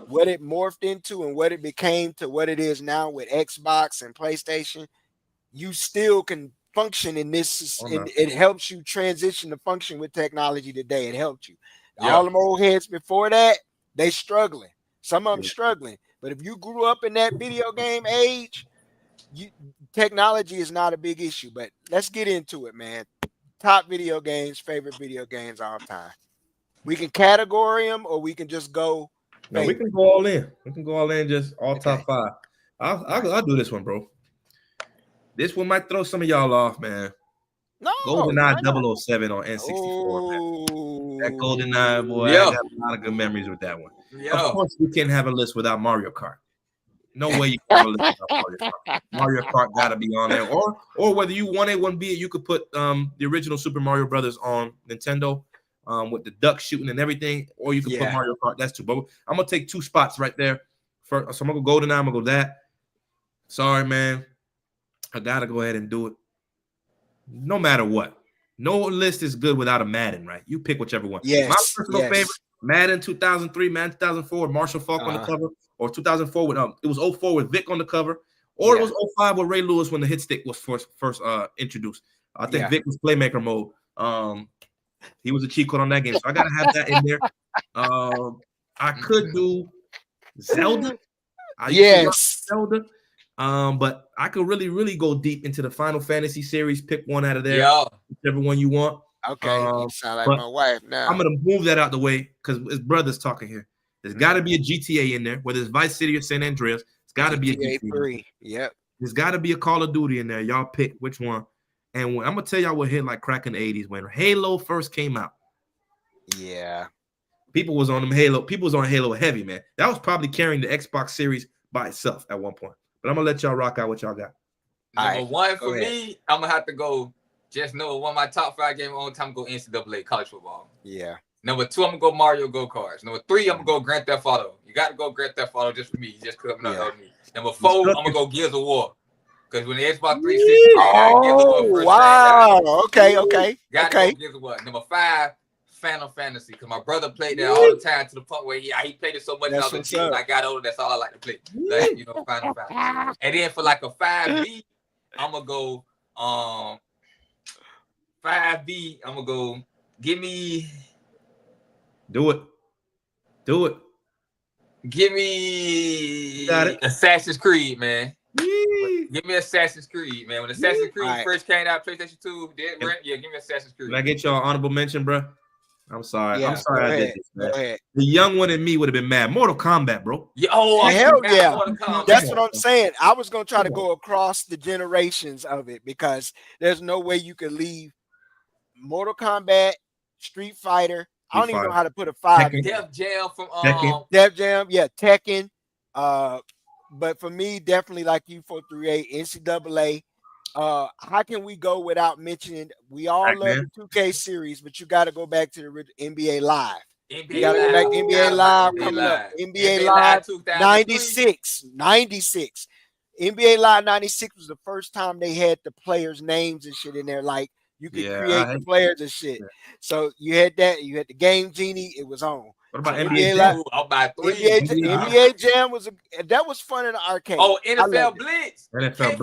what it morphed into and what it became to what it is now with Xbox and PlayStation, you still can function in this. It helps you transition to function with technology today. It helped you. All them old heads before that, they struggling. Some of them struggling. But if you grew up in that video game age, technology is not a big issue. But let's get into it, man. Top video games, favorite video games all time. We can category them, or we can just go. No, we can go all in. We can go all in, just all Okay. top 5. I'll do this one, bro. This one might throw some of y'all off, man. No, GoldenEye why not? 007 on N64, man. That Oh, GoldenEye, boy, I Yeah. got a lot of good memories with that one. Yeah. Of course, we can't have a list without Mario Kart. No way you can have a list without Mario Kart. Mario Kart got to be on there. Or whether you want it, one be it, you could put the original Super Mario Brothers on Nintendo with the duck shooting and everything, or you could put Mario Kart. That's two. But I'm going to take 2 spots right there. So I'm going to go GoldenEye. I'm going to go that. Sorry, man. I got to go ahead and do it. No matter what. No list is good without a Madden, right? You pick whichever one. Yes. My personal favorite, Madden 2003, Madden 2004, Marshall Faulk on the cover, or 2004 with it was 04 with Vic on the cover, or it was 05 with Ray Lewis when the hit stick was first introduced. I think Vic was playmaker mode. He was a cheat code on that game, so I gotta have that in there. I could do Zelda. Zelda. But I could really go deep into the Final Fantasy series. Pick one out of there. Yeah. Whichever one you want. Okay. You sound like my wife now. I'm gonna move that out the way because his brother's talking here. There's got to be a GTA in there, whether it's Vice City or San Andreas. It's got to be a GTA 3. Yep. There's got to be a Call of Duty in there. Y'all pick which one. And I'm gonna tell y'all what hit like crack in the 80s when Halo first came out. Yeah. People was on Halo heavy, man. That was probably carrying the Xbox series by itself at one point. But I'm gonna let y'all rock out what y'all got. Number one for me, I'm gonna have to go. Just know one of my top 5 games all time. Go NCAA college football. Yeah. Number 2, I'm gonna go Mario Go Karts. Number 3, I'm gonna go Grand Theft Auto. You got to go Grand Theft Auto just for me. Just because I'm not helping me. Number 4, I'm gonna go Gears of War. Because when the Xbox 360 came out, Gears of War wow. Okay. Got to go Gears of War. Number 5, Final Fantasy. Because my brother played that all the time to the point where he played it so much when I was a kid. When I got older, that's all I like to play. Like, Final Fantasy. And then for like a 5B, I'm gonna go 5B. I'm gonna go. Give me. Do it. Give me Assassin's Creed, man. Give me Assassin's Creed, man. When Assassin's Creed first came out, PlayStation 2, give me Assassin's Creed. Can I get y'all honorable mention, bro? I'm sorry. I'm sorry I did this, man. Go ahead. The young one in me would have been mad. Mortal Kombat, bro. Hell yeah. That's what I'm saying. I was going to try to go across the generations of it because there's no way you could leave Mortal Kombat, Street Fighter. I don't even know how to put a 5 in. Def Jam from Def Jam, Tekken. But for me, definitely like you 438, NCAA. How can we go without mentioning? We all love the 2K series, but you got to go back to the NBA Live. You got to go back to NBA Live coming up. NBA Live 96. NBA Live 96 was the first time they had the players' names and shit in there. Like you could create the players and shit. So you had that. You had the Game Genie. It was on. What about NBA Jam? NBA Jam was that was fun in the arcade. Oh, NFL Blitz. NFL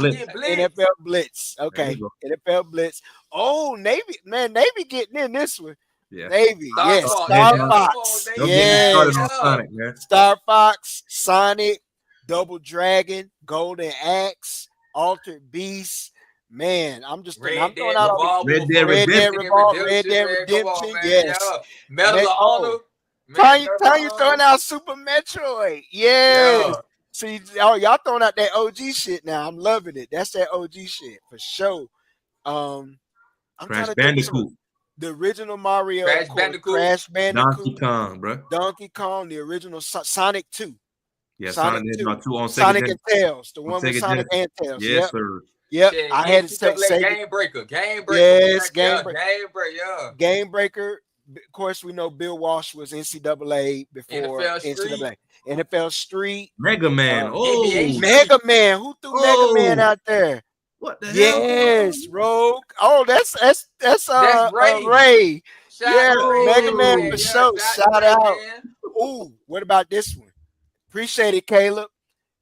Blitz. Okay. NFL Blitz. Oh, Navy getting in this one. Yeah. Navy. Star Fox. Star Fox, Sonic, Double Dragon, Golden Axe, Altered Beast. Man, I'm throwing out Red Dead Redemption. Yes. Medal of Honor. Tanya throwing out Super Metroid. Yes. Yeah. See, y'all throwing out that OG shit now. I'm loving it. That's that OG shit for sure. I'm Crash Bandicoot. The original Mario. Crash Bandicoot. Donkey Kong, bro. Donkey Kong. The original Sonic 2. Yeah, Sonic 2 on Sonic and Tails. The one with Sonic and Tails. Yes, sir. Yep, I had to say Game Breaker. Yes, Game Breaker. Game Breaker. Of course, we know Bill Walsh was NCAA before NCAA. NFL Street. Mega Man. Mega Man. Who threw Mega Man out there? What the hell? Yes, Rogue. Oh, that's Ray. Mega Man for sure. Shout out. Ooh, what about this one? Appreciate it, Caleb.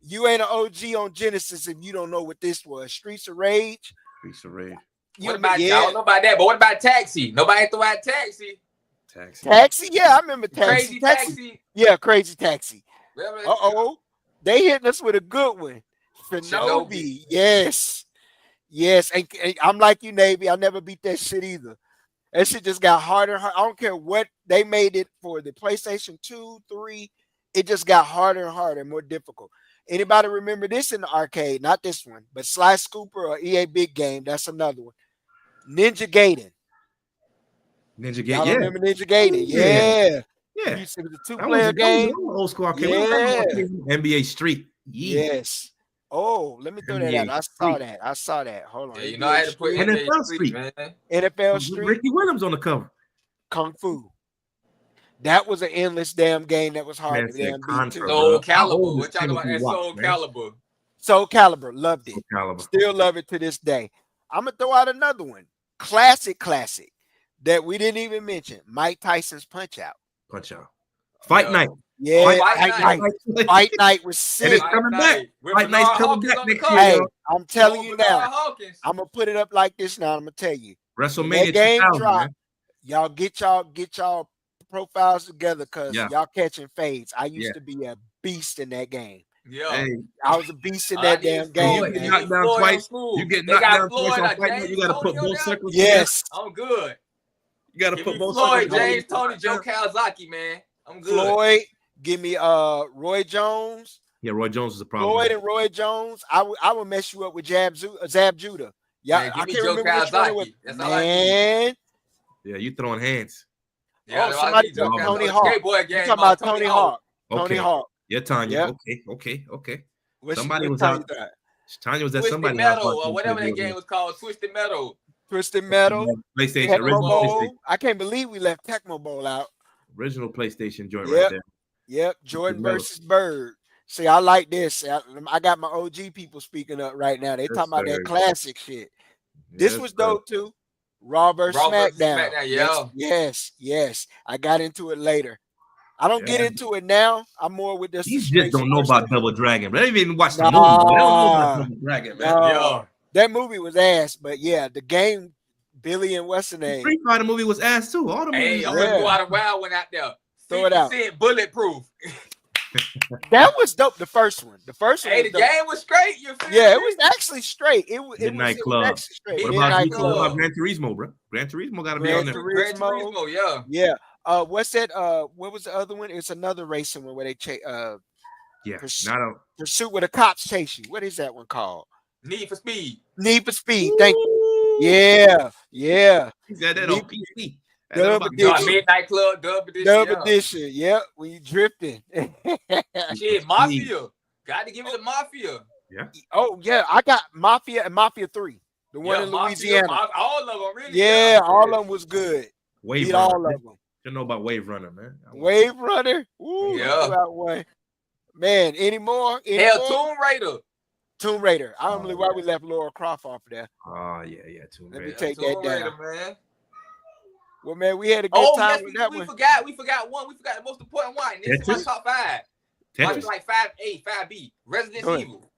You ain't an OG on Genesis if you don't know what this was. Streets of Rage. What about I don't know about that, but what about Taxi? Nobody threw out Taxi. Taxi, yeah, I remember Taxi. Crazy Taxi. Yeah, Crazy Taxi. They hitting us with a good one. Shinobi. Yes. And I'm like you, Navy. I never beat that shit either. That shit just got harder and harder. I don't care what they made it for the PlayStation 2, 3. It just got harder and harder and more difficult. Anybody remember this in the arcade? Not this one, but Sly Scooper or EA Big Game. That's another one. Ninja Gaiden. Ninja Y'all Gaiden. remember Ninja Gaiden? Yeah. Yeah. Yeah. It was a That was two-player game. old school arcade. Yeah. NBA Street. Yes. Oh, let me throw that out. NBA I saw Street. that. I saw that. Hold on. Yeah, you know I had to put NBA NFL NBA Street. man. NFL Street, Ricky Williams on the cover. Kung Fu. That was an endless damn game that was hard Man to said damn beat Contra, too. bro. Soul How Calibur. old What is y'all know about Timothy that Watts, Soul man? Calibur? Soul Calibur, loved it. Soul Calibur. Still love it to this day. I'm gonna throw out another one. Classic that we didn't even mention. Mike Tyson's Punch Out. Punch Out. Fight Yeah. Night. Yeah, Fight Fight Night was And sick. it's coming back. With Fight Night's Bernard coming Hawkins back on the next cover. year, Hey, yo. I'm telling you Bernard now. Hawkins. I'm gonna put it up like this now. I'm gonna tell you. When WrestleMania that game 2000, drop, man. y'all get y'all profiles together because Yeah. y'all catching fades. I used Yeah. to be a beast in that game. Yeah. Hey, I was a beast in All I that need damn is game, Floyd. you get man. knocked down Floyd twice. on You get They knocked got down Floyd, twice on like Fight Night. James You got to Tony put on both there? circles together. Yes. I'm good. You got to Give put me both Floyd, circles James together. Tony, Joe Kawasaki, man. I'm good. Floyd, give me Roy Jones. Yeah, Roy Jones is a problem. Floyd and Roy Jones. I would mess you up with Zab Judah. Yeah, Man, give I me can't Joe remember which one it was. Kawasaki. That's all I need. Man, Yeah, you throwing hands. Yeah, Oh, I somebody need Joe told Tony Kawasaki. Hawk. Skateboard you game. talking about Tony Hawk? Okay. Tony Hawk. Yeah, Tanya. Yep. Okay. What Somebody what was Tanya out. thought? Tanya was at Twisted somebody's house. Metal, or watching whatever that video game was called. Twisted Metal. Twisted Metal. PlayStation, Tecmo original Bowl. PlayStation, I can't believe we left Tecmo Bowl out. original PlayStation joint Yep. right there. Yep. Jordan Metal. versus Bird. See, I like this. I got my OG people speaking up right now. They Yes, talking about sir. that classic shit. This Yes, was sir. dope too. Raw versus Raw versus SmackDown. SmackDown, yeah. Yes. I got into it later. I don't get Yeah. into it now. I'm more with this. You straight just don't know sports about stuff. Double Dragon, but they didn't even watch the Nah. movie. They don't know about Double Dragon, man. Nah. Yeah. That movie was ass, but yeah, the game, Billy and what's the name? Street Fighter movie was ass too. All the movies. Hey, I'm Yeah. gonna go out a wild one out there. Throw it out. 50% bulletproof. That was dope. The first one. The first one. Hey, was the dope. game was straight. You feel Yeah, me? it was actually straight. It was Midnight it was Club. actually straight. What Midnight about, Club. what about Gran Turismo, bro? Gran Turismo got to be on there. Gran Turismo, yeah. Yeah. What's that? What was the other one? It's another racing one where they Yeah, Pursuit. not a. pursuit where the cops chase you. What is that one called? Need for Speed. Need for Speed. Thank you. Yeah. He said that on PC. And Dub about- Edition. Midnight Club, Dub Edition. Dub yeah. edition. Yep. When you drifting. Shit, Mafia. Got to give it to Mafia. Oh yeah, I got Mafia and Mafia 3. The one in Mafia, Louisiana. all of them, really. Yeah, all of them was good. Wave Beat Runner. all man. of them. You know about Wave Runner, man. Wave Runner. Ooh, Yeah. that one. Man, any more? Hell, Tomb Raider. Tomb Raider. I don't believe why we left Laura Croft off of there. Oh yeah, Tomb Let me Raider. take Tomb that down. Raider, man. Well, man, we had a good Oh, time yes, with that we one. forgot one. We forgot the most important one. This is my Tetris? top 5. Tetris. Like 5A, 5B. Resident Go ahead. Evil.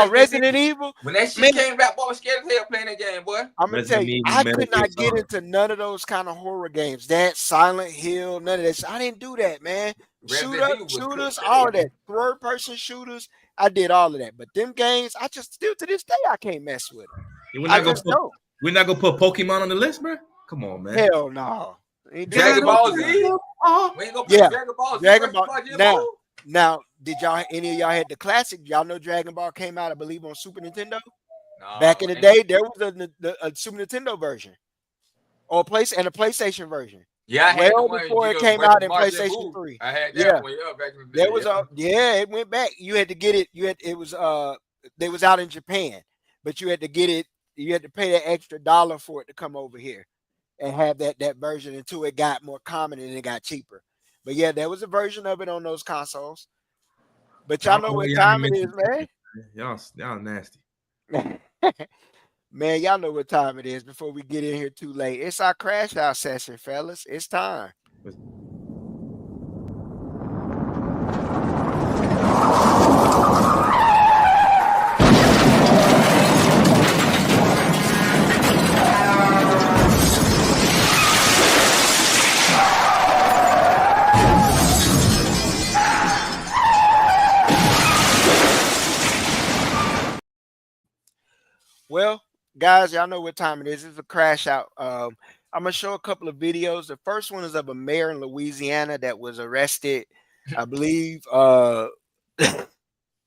Resident Evil. When that shit Man. came back, boy, I was scared as hell playing that game, boy. I'm gonna tell Resident you, Evil, I Metal could not Gear get Solid. into none of those kind of horror games. That Silent Hill, none of that. I didn't do that, man. Resident Evil was Shooters, good. all that. Third person shooters, I did all of that. But them games, I just still to this day I can't mess with them. We're I not gonna just put, don't. we're not gonna put Pokemon on the list, bro. Come on, man. Hell no. Ain't doing Dragon it. Ball Z. Oh, We ain't gonna play Yeah. Dragon Ball Z. Dragon versus Ball- Majin now- Buu? Now, did y'all any of y'all had the classic? Y'all know Dragon Ball came out, I believe, on Super Nintendo. Nah, Back in the man. day, there was a Super Nintendo version, or a PlayStation version. Yeah, I had well the one, before it Giga came versus out in Majin PlayStation Buu. 3. I had that Yeah. one, yeah, back in the day. There was it went back. You had to get it. It was they was out in Japan, but you had to get it. You had to pay that extra $1 for it to come over here and have that version until it got more common and it got cheaper. But yeah, there was a version of it on those consoles. But y'all know what time it is, man. Y'all nasty. Man, y'all know what time it is before we get in here too late. It's our crash out session, fellas. It's time. Well, guys, y'all know what time it is. It's a crash out. I'm gonna show a couple of videos. The first one is of a mayor in Louisiana that was arrested, I believe,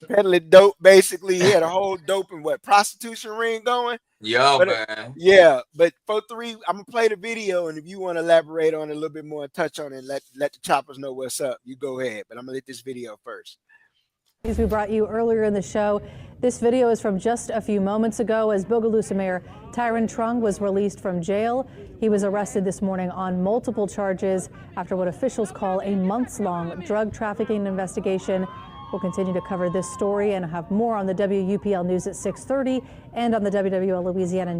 peddling dope. Basically, he had a whole dope and prostitution ring going. Yeah, But man. yeah, but 4-3, I'm gonna play the video, and if you want to elaborate on it a little bit more and touch on it, and let the choppers know what's up, you go ahead. But I'm gonna let this video first. As we brought you earlier in the show, this video is from just a few moments ago as Bogalusa Mayor Tyron Trung was released from jail. He was arrested this morning on multiple charges after what officials call a months-long drug trafficking investigation. We'll continue to cover this story and have more on the WUPL News at 6:30 and on the WWL Louisiana.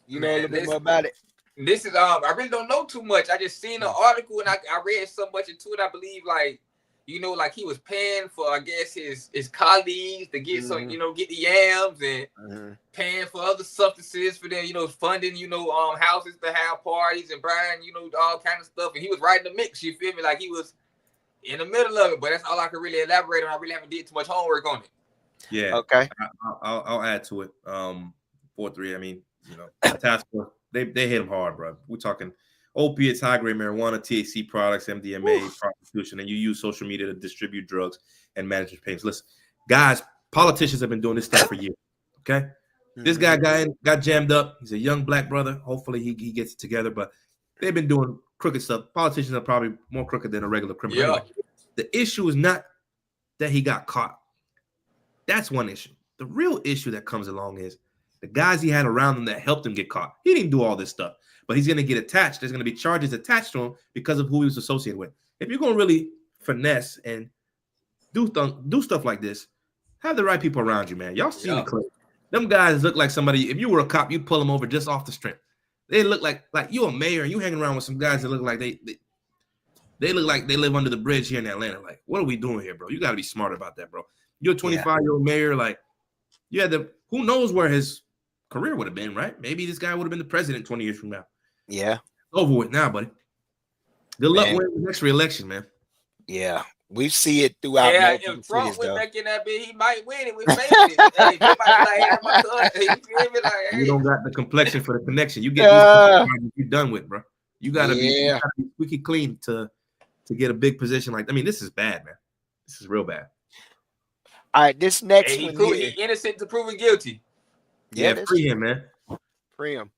You know a little bit more about it. This is I really don't know too much. I just seen the article and I read so much into it. I believe like he was paying for, I guess, his colleagues to get some, get the yams and paying for other substances for them, funding, houses to have parties and buying, all kind of stuff. And he was right in the mix, you feel me? Like he was in the middle of it, but that's all I can really elaborate on. I really haven't did too much homework on it. Yeah. Okay. I'll add to it. 4-3. I mean, task force, they hit him hard, bro. We're talking opiates, high-grade marijuana, THC products, MDMA, prostitution, and you use social media to distribute drugs and manage payments. Listen, guys, politicians have been doing this stuff for years, okay? This guy got jammed up. He's a young black brother. Hopefully he gets it together, but they've been doing crooked stuff. Politicians are probably more crooked than a regular criminal. Yeah. Anyway, the issue is not that he got caught. That's one issue. The real issue that comes along is the guys he had around him that helped him get caught. He didn't do all this stuff. But he's going to get attached. There's going to be charges attached to him because of who he was associated with. If you're going to really finesse and do stuff like this, have the right people around you, man. Y'all seen the clip. Them guys look like somebody, if you were a cop, you'd pull them over just off the strength. They look like you a mayor and you hanging around with some guys that look like they look like they live under the bridge here in Atlanta. Like, what are we doing here, bro? You got to be smart about that, bro. You're a 25-year-old mayor. Like, you had who knows where his career would have been, right? Maybe this guy would have been the president 20 years from now. Yeah. It's over with now, buddy. Good luck with the next re-election, man. Yeah. We see it throughout. Yeah, if Trump went back in that bit, he might win it with Hey, you don't got the complexion for the connection. You get you're done with, bro. You gotta be squeaky clean to get a big position like. I mean, this is bad, man. This is real bad. All right, this next one. He's innocent to proven guilty. Yeah, free him, man. Free him.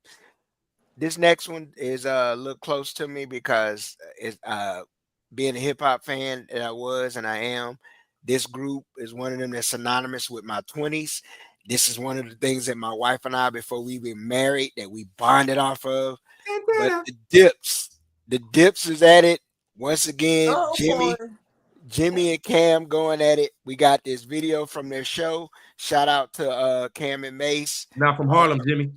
This next one is a little close to me because it's being a hip hop fan that I was and I am. This group is one of them that's synonymous with my 20s. This is one of the things that my wife and I, before we were married, that we bonded off of. But the Dips is at it once again. Jimmy and Cam going at it. We got this video from their show. Shout out to Cam and Mace. Not from Harlem, Jimmy.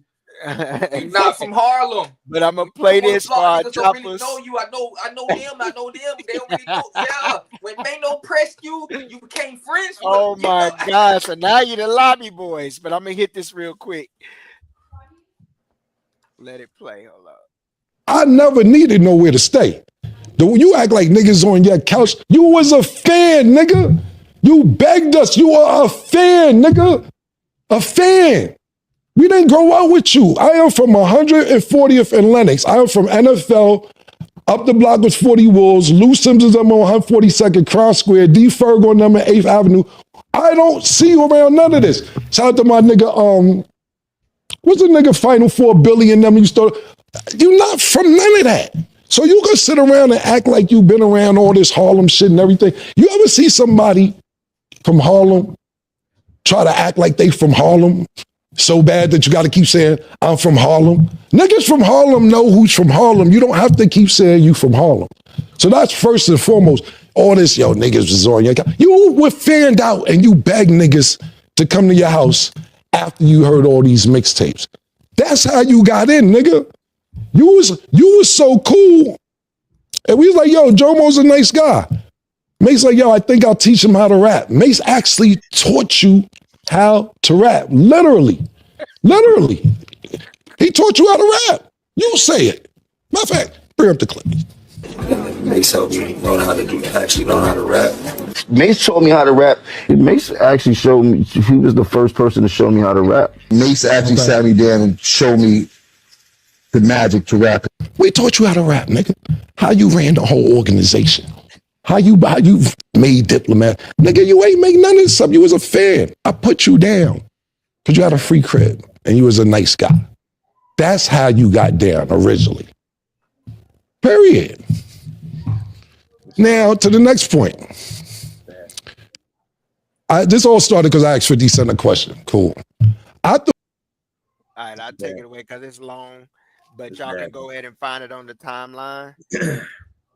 He's not from Harlem. But I'm gonna play this for our choppers. Really know you. I know them. They don't really know. Yeah. When they don't press you, you became friends with Oh my God. So now you're the lobby boys. But I'm gonna hit this real quick. Let it play. Hold up. I never needed nowhere to stay. You act like niggas on your couch. You was a fan, nigga. You begged us. You are a fan, nigga. A fan. We didn't grow up with you. I am from 140th and Lenox. I am from NFL. Up the block was 40 Wolves. Lou Simpsons, I'm on 142nd Cross Square. D. Ferg on number 8th Avenue. I don't see you around none of this. Shout out to my nigga, what's the nigga Final Four Billy and them? You're not from none of that. So you can sit around and act like you've been around all this Harlem shit and everything. You ever see somebody from Harlem try to act like they from Harlem so bad that you got to keep saying, I'm from Harlem? Niggas from Harlem know who's from Harlem. You don't have to keep saying you from Harlem. So that's first and foremost. All this, niggas was on your couch. You were fanned out and you begged niggas to come to your house after you heard all these mixtapes. That's how you got in, nigga. You was so cool. And we was like, Jomo's a nice guy. Mace like, I think I'll teach him how to rap. Mace actually taught you how to rap. Literally. He taught you how to rap. You say it. Matter of fact, bring up the clip. Mace helped me learn how to rap. Mace taught me how to rap. Mace actually showed me, he was the first person to show me how to rap. Mace actually sat me down and showed me the magic to rap. We taught you how to rap, nigga. How you ran the whole organization. How you made Diplomat. Nigga, you ain't make none of this stuff. You was a fan. I put you down because you had a free crib and you was a nice guy. That's how you got down originally. Period. Now, to the next point. This all started because I asked 50 Cent a question. Cool. All right, I'll take it away because it's long, but y'all can go ahead and find it on the timeline.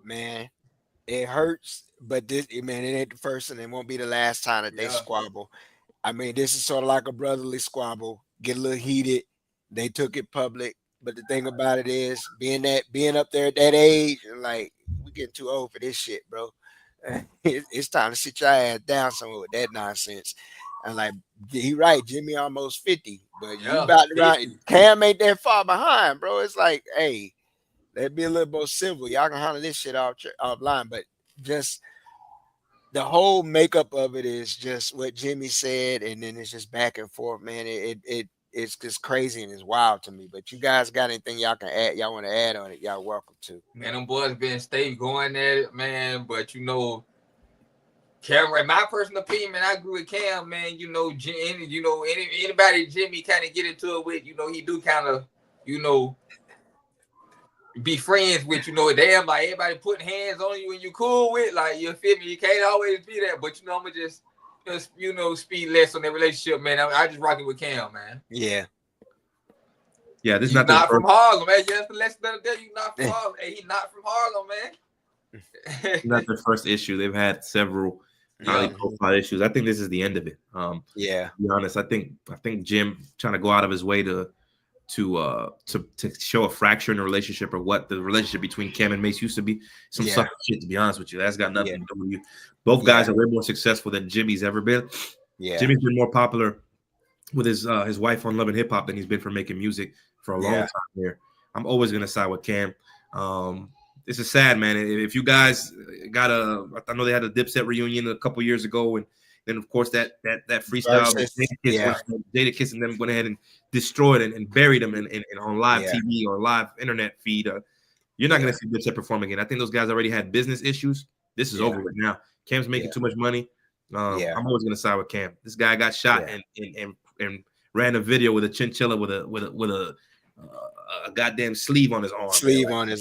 Man, it hurts, but it ain't the first and it won't be the last time that they squabble. I mean, this is sort of like a brotherly squabble. Get a little heated. They took it public, but the thing about it is, being up there at that age, like, we getting too old for this shit, bro. It's time to sit your ass down somewhere with that nonsense. And like, he right, Jimmy almost 50, but you about to run. Cam ain't that far behind, bro. It's like, hey, let's be a little more civil. Y'all can handle this shit offline, but just the whole makeup of it is just what Jimmy said, and then it's just back and forth, man. It's just crazy and it's wild to me. But you guys got anything y'all can add? Y'all want to add on it? Y'all welcome to. Man, them boys been stay going at it, man. But Cam, in my personal opinion, man, I agree with Cam, man. Anybody Jimmy kind of get into it with, he do kind of, be friends with, damn, like everybody putting hands on you and you cool with, like, you feel me? You can't always be that, but I'm gonna just speed less on that relationship, man. I just rocking with Cam, man. Yeah. Yeah, this is not from Harlem, man. Just the lesson of the day, you not from Harlem. Hey, he's not from Harlem, man. Not their first issue. They've had several highly profile issues. I think this is the end of it. To be honest, I think Jim trying to go out of his way to show a fracture in the relationship, or what the relationship between Cam and Mace used to be. Some sucker shit, to be honest with you. That's got nothing to do with you. Both guys are way more successful than Jimmy's ever been. Jimmy's been more popular with his wife on Love and Hip Hop than he's been for making music for a long time here. I'm always gonna side with Cam. This is sad, man. If you guys I know they had a Dipset reunion a couple years ago, and then of course that freestyle, Jadakiss and them went ahead and destroyed and buried them in on live TV or live internet feed. You're not gonna see Dipset perform again. I think those guys already had business issues. This is over with now. Cam's making too much money. I'm always gonna side with Cam. This guy got shot and ran a video with a chinchilla with a goddamn sleeve on his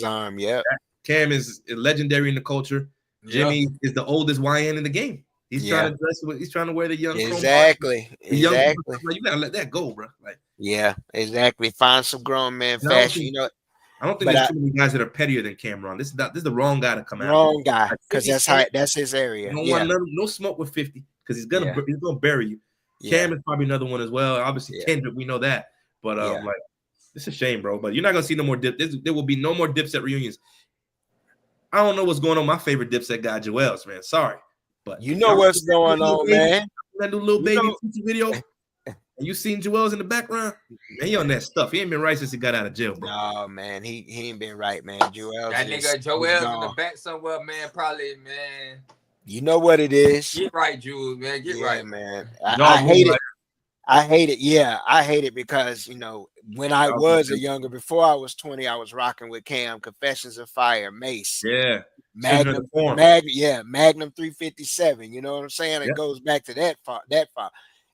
arm. Yeah. Cam is legendary in the culture. Jimmy is the oldest YN in the game. He's trying to dress with. He's trying to wear the young. Exactly. You gotta let that go, bro. Like, exactly. Find some grown man fashion. I don't think there's too many guys that are pettier than Cameron. This is the wrong guy to come out. Wrong guy, because that's his area. You don't want no smoke with 50, because he's gonna bury you. Cam is probably another one as well. Obviously, Kendrick, we know that. But like, it's a shame, bro. But you're not gonna see no more there will be no more Dipset reunions. I don't know what's going on. My favorite Dipset guy, Joel's, man. Sorry, but you know what's going on, man. That new Little Baby video. And you seen Joel's in the background? Man, he on that stuff. He ain't been right since he got out of jail, bro. No, man, he ain't been right, man. Joel's that nigga Joel's in the back somewhere, man. Probably, man. You know what it is. Get right, Jules, man. Get right, man. I hate it. I hate it. Yeah, I hate it because, when I was before I was 20, I was rocking with Cam, Confessions of Fire, Mace. Yeah. Magnum 357. You know what I'm saying? It goes back to that far.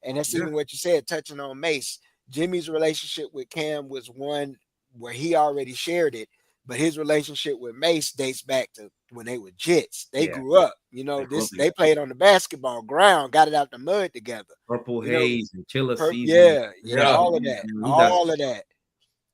And that's even what you said, touching on Mace. Jimmy's relationship with Cam was one where he already shared it, but his relationship with Mace dates back to when they were Jits. They grew up. They played on the basketball ground, got it out the mud together. Purple Haze and Killer Season. All of that. All of that.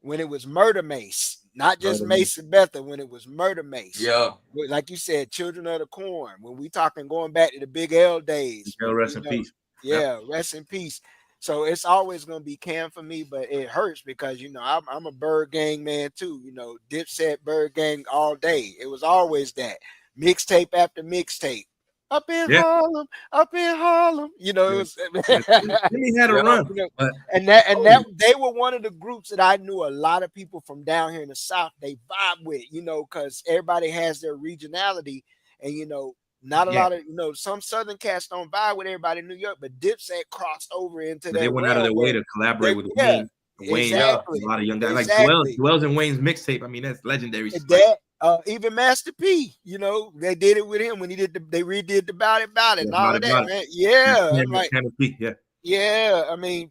When it was Murder Mace, not just Mace and Betha, when it was Murder Mace. Yeah. Like you said, Children of the Corn. When we talking going back to the Big L days. Rest in peace. Yeah, rest in peace. So it's always gonna be Cam for me, but it hurts because I'm a Bird Gang man too. Dipset, Bird Gang all day. It was always that mixtape after mixtape. Up in Harlem. It was. He had a run, and that they were one of the groups that I knew a lot of people from down here in the South they vibe with. Because everybody has their regionality, and not a lot of some Southern cats don't vibe with everybody in New York, but Dipset crossed over into that. They went out of their way to collaborate with me. Wayne, Exactly. a lot of young guys Exactly. like Joel's and Wayne's mixtape. I mean, that's legendary. That even Master P, you know, they did it with him when he did they redid the About It and all of that, man. Yeah, like yeah. I mean,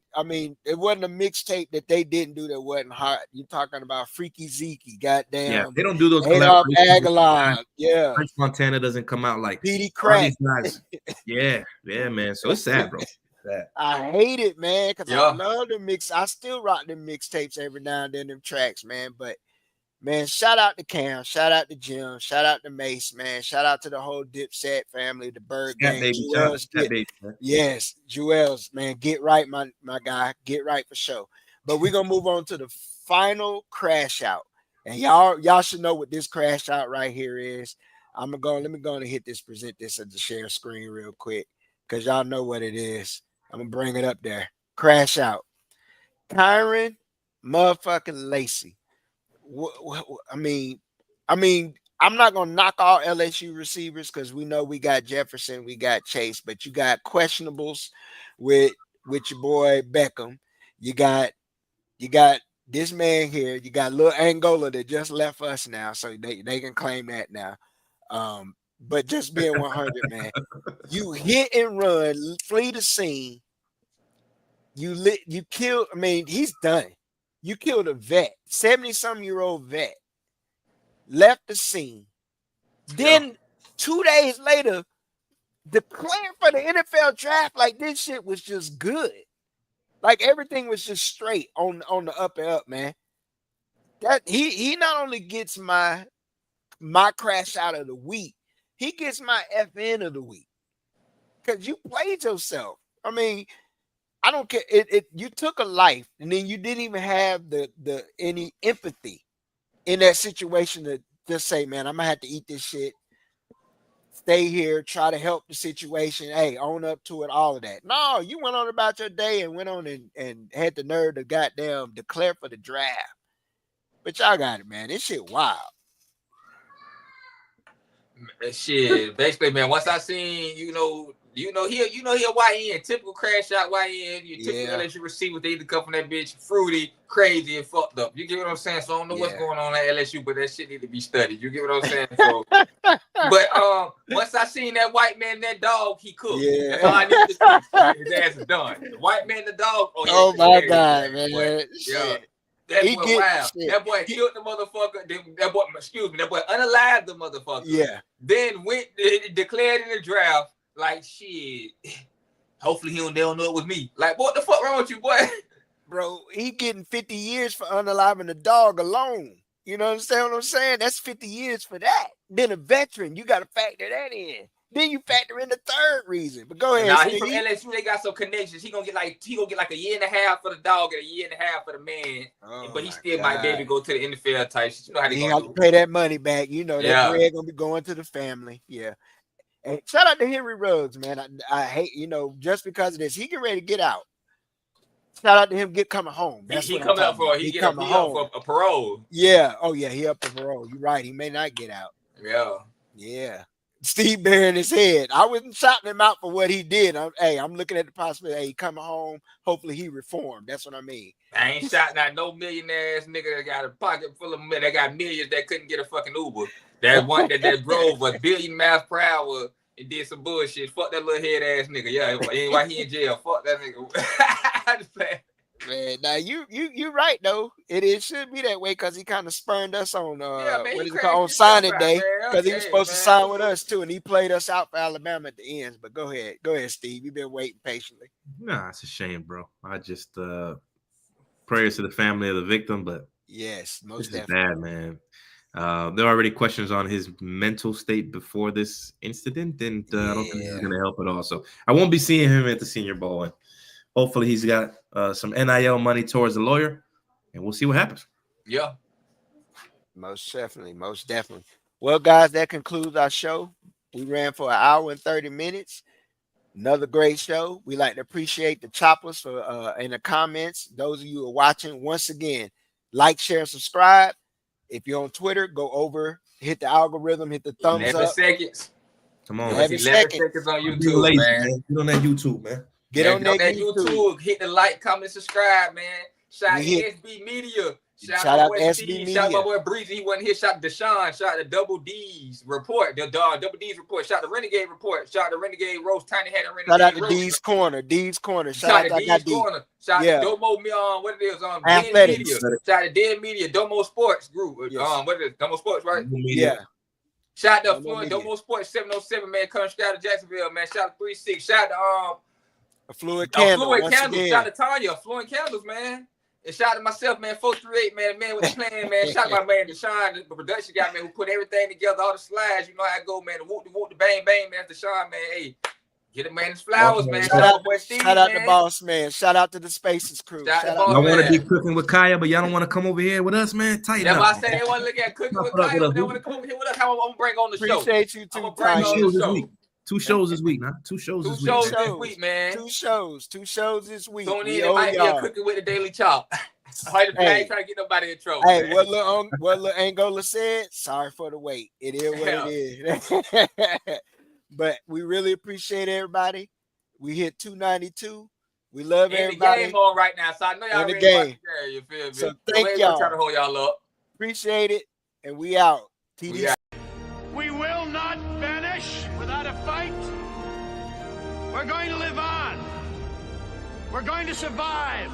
it wasn't a mixtape that they didn't do that wasn't hot. You're talking about Freaky Zeke, goddamn. Yeah, they don't do those Adolph collaborations. Aguilar, yeah. French Montana doesn't come out like Petey all Crack. these guys. Yeah, man. So it's sad, bro. Sad. I hate it, man, because I love the mix. I still rock them mixtapes every now and then, them tracks, man. But man, shout out to Cam, shout out to Jim, shout out to Mace, man. Shout out to the whole Dipset family, the Bird Gang. Yes, Jewels, man. Get right, my guy. Get right for sure. But we're gonna move on to the final crash out. And y'all should know what this crash out right here is. Let me go and present this as the share screen real quick, because y'all know what it is. I'm gonna bring it up there. Crash out. Kyron motherfucking Lacey. I mean, I'm not gonna knock all LSU receivers because we know we got Jefferson, we got Chase, but you got questionables with your boy Beckham. You got this man here. You got little Angola that just left us now, so they can claim that now. But just being 100, man, you hit and run, flee the scene. You kill. I mean, he's done. You killed a vet, 70-some-year-old vet, left the scene. Then 2 days later, declared for the NFL draft like this shit was just good. Like everything was just straight on the up and up, man. That he not only gets my crash out of the week, he gets my FN of the week. Because you played yourself. I mean, I don't care. You took a life, and then you didn't even have the any empathy in that situation to just say, man, I'm gonna have to eat this shit. Stay here, try to help the situation. Hey, own up to it, all of that. No, you went on about your day and went on and had the nerve to goddamn declare for the draft. But y'all got it, man. This shit wild. Shit, basically, man. Once I seen, he a YN, typical crash out YN. You typical LSU receiver. They either come from that bitch fruity, crazy, and fucked up. You get what I'm saying? So I don't know what's going on at LSU, but that shit need to be studied. You get what I'm saying? So, but once I seen that white man, and that dog, he cooked. Yeah. That's all I need to see. His ass is done. The white man, the dog. Oh my god, man! Yeah. That boy wild. Shit. That boy killed the motherfucker. That boy unalived the motherfucker. Yeah. Then went declared in the draft like shit. Hopefully they don't know it was me. Like what the fuck wrong with you, boy? Bro, he getting 50 years for unaliving the dog alone. You know what I'm saying? That's 50 years for that. Then a veteran, you got to factor that in. Then you factor in the third reason. But go ahead. Nah, he from LSU. They got some connections. He gonna get like a year and a half for the dog and a year and a half for the man. But he still might be able to go to the NFL type shit. You know how they have to pay that money back. You know that bread gonna be going to the family. Yeah. And shout out to Henry Ruggs, man. I hate, just because of this, he get ready to get out. Shout out to him coming home. That's he coming up for he coming home for a parole. Yeah. Oh yeah, he up for parole. You're right. He may not get out. Yeah. Yeah. Steve bearing his head. I wasn't shouting him out for what he did. I'm looking at the possibility. Hey, he coming home. Hopefully he reformed. That's what I mean. I ain't shouting out no millionaire ass nigga that got a pocket full of money. That got millions that couldn't get a fucking Uber. That one that drove a billion miles per hour and did some bullshit. Fuck that little head ass nigga. Yeah, why he in jail? Fuck that nigga. I just playing. Man, now you right though. It should be that way because he kind of spurned us on on signing day because he was supposed to sign with us too, and he played us out for Alabama at the end. But go ahead, Steve. You've been waiting patiently. Nah, it's a shame, bro. I just prayers to the family of the victim, but yes, most definitely bad, man. There are already questions on his mental state before this incident, and I don't think it's gonna help at all. So I won't be seeing him at the Senior Bowl. And hopefully he's got some NIL money towards the lawyer, and we'll see what happens. Yeah. Most definitely. Well, guys, that concludes our show. We ran for 1 hour and 30 minutes. Another great show. We like to appreciate the choppers for in the comments. Those of you who are watching, once again, like, share, and subscribe. If you're on Twitter, go over, hit the algorithm, hit the thumbs 11 up. seconds. Come on. 11 seconds on YouTube, man. Get on that YouTube, man. Get on that YouTube. Hit the like, comment, subscribe, man. Shout out to hit. SB Media. Shout out my to boy SB Steve. Shout out Media. my boy Breezy. He wasn't here. Shout out to Deshaun. Shout out to Double D's report. The Double D's report. Shout out to Renegade report. Shout out to Renegade Roast. Tiny Hat and Renegade Shout out to Roast. D's Corner. D's Corner. Shout out to I got D's D. Corner. Shout Yeah. out to Domo. What it is? Den Athletics. Media. Shout out to Den Media. Domo Sports Group. Yes. What it is? Domo Sports, right? Yeah. Shout out to Domo Fluent Media. Domo Sports 707, man. Come straight out of Jacksonville, man. Shout out to 36. Shout out A Fluid to Candle. Fluent once Candles. again. Shout out to Tanya. Fluent Candles, man. And shout out to myself, man. 438, man. The man with the plan, man. Shout out to my man Deshaun, the production guy, man, who put everything together, all the slides. You know how I go, man. The whoop, the bang, bang, man. Deshaun, man. Hey, get a man his flowers, man. Shout out, to boy Steve, shout out man. to Boss Man. Shout out to the Spaces crew. Shout out to Shout Boss I want to Man. be cooking with Kaya, but y'all don't want to come over here with us, man. Tighten That's up. why I say they want to look at cooking with Kyle, but they want to come over here with us. How I'm going to bring on the show. Appreciate you I'm too, gonna bring Ty. on the show. Two shows this week, man. Two shows Two this shows week. this week, man. Two shows this week. Tune We in. It owe might be a y'all. cooking with the Daily Chop. I ain't trying to get nobody in trouble. Hey, man. what Lil Angola said, sorry for the wait. It is what it is. But we really appreciate everybody. We hit 292. We love And everybody. the game on right now, so I know y'all And the ready to watch game. the game. You feel me? So we're thank gonna try y'all. to hold y'all up. Appreciate it. And we out. TD. We out. We will not vanish without a fight. We're going to live on. We're going to survive.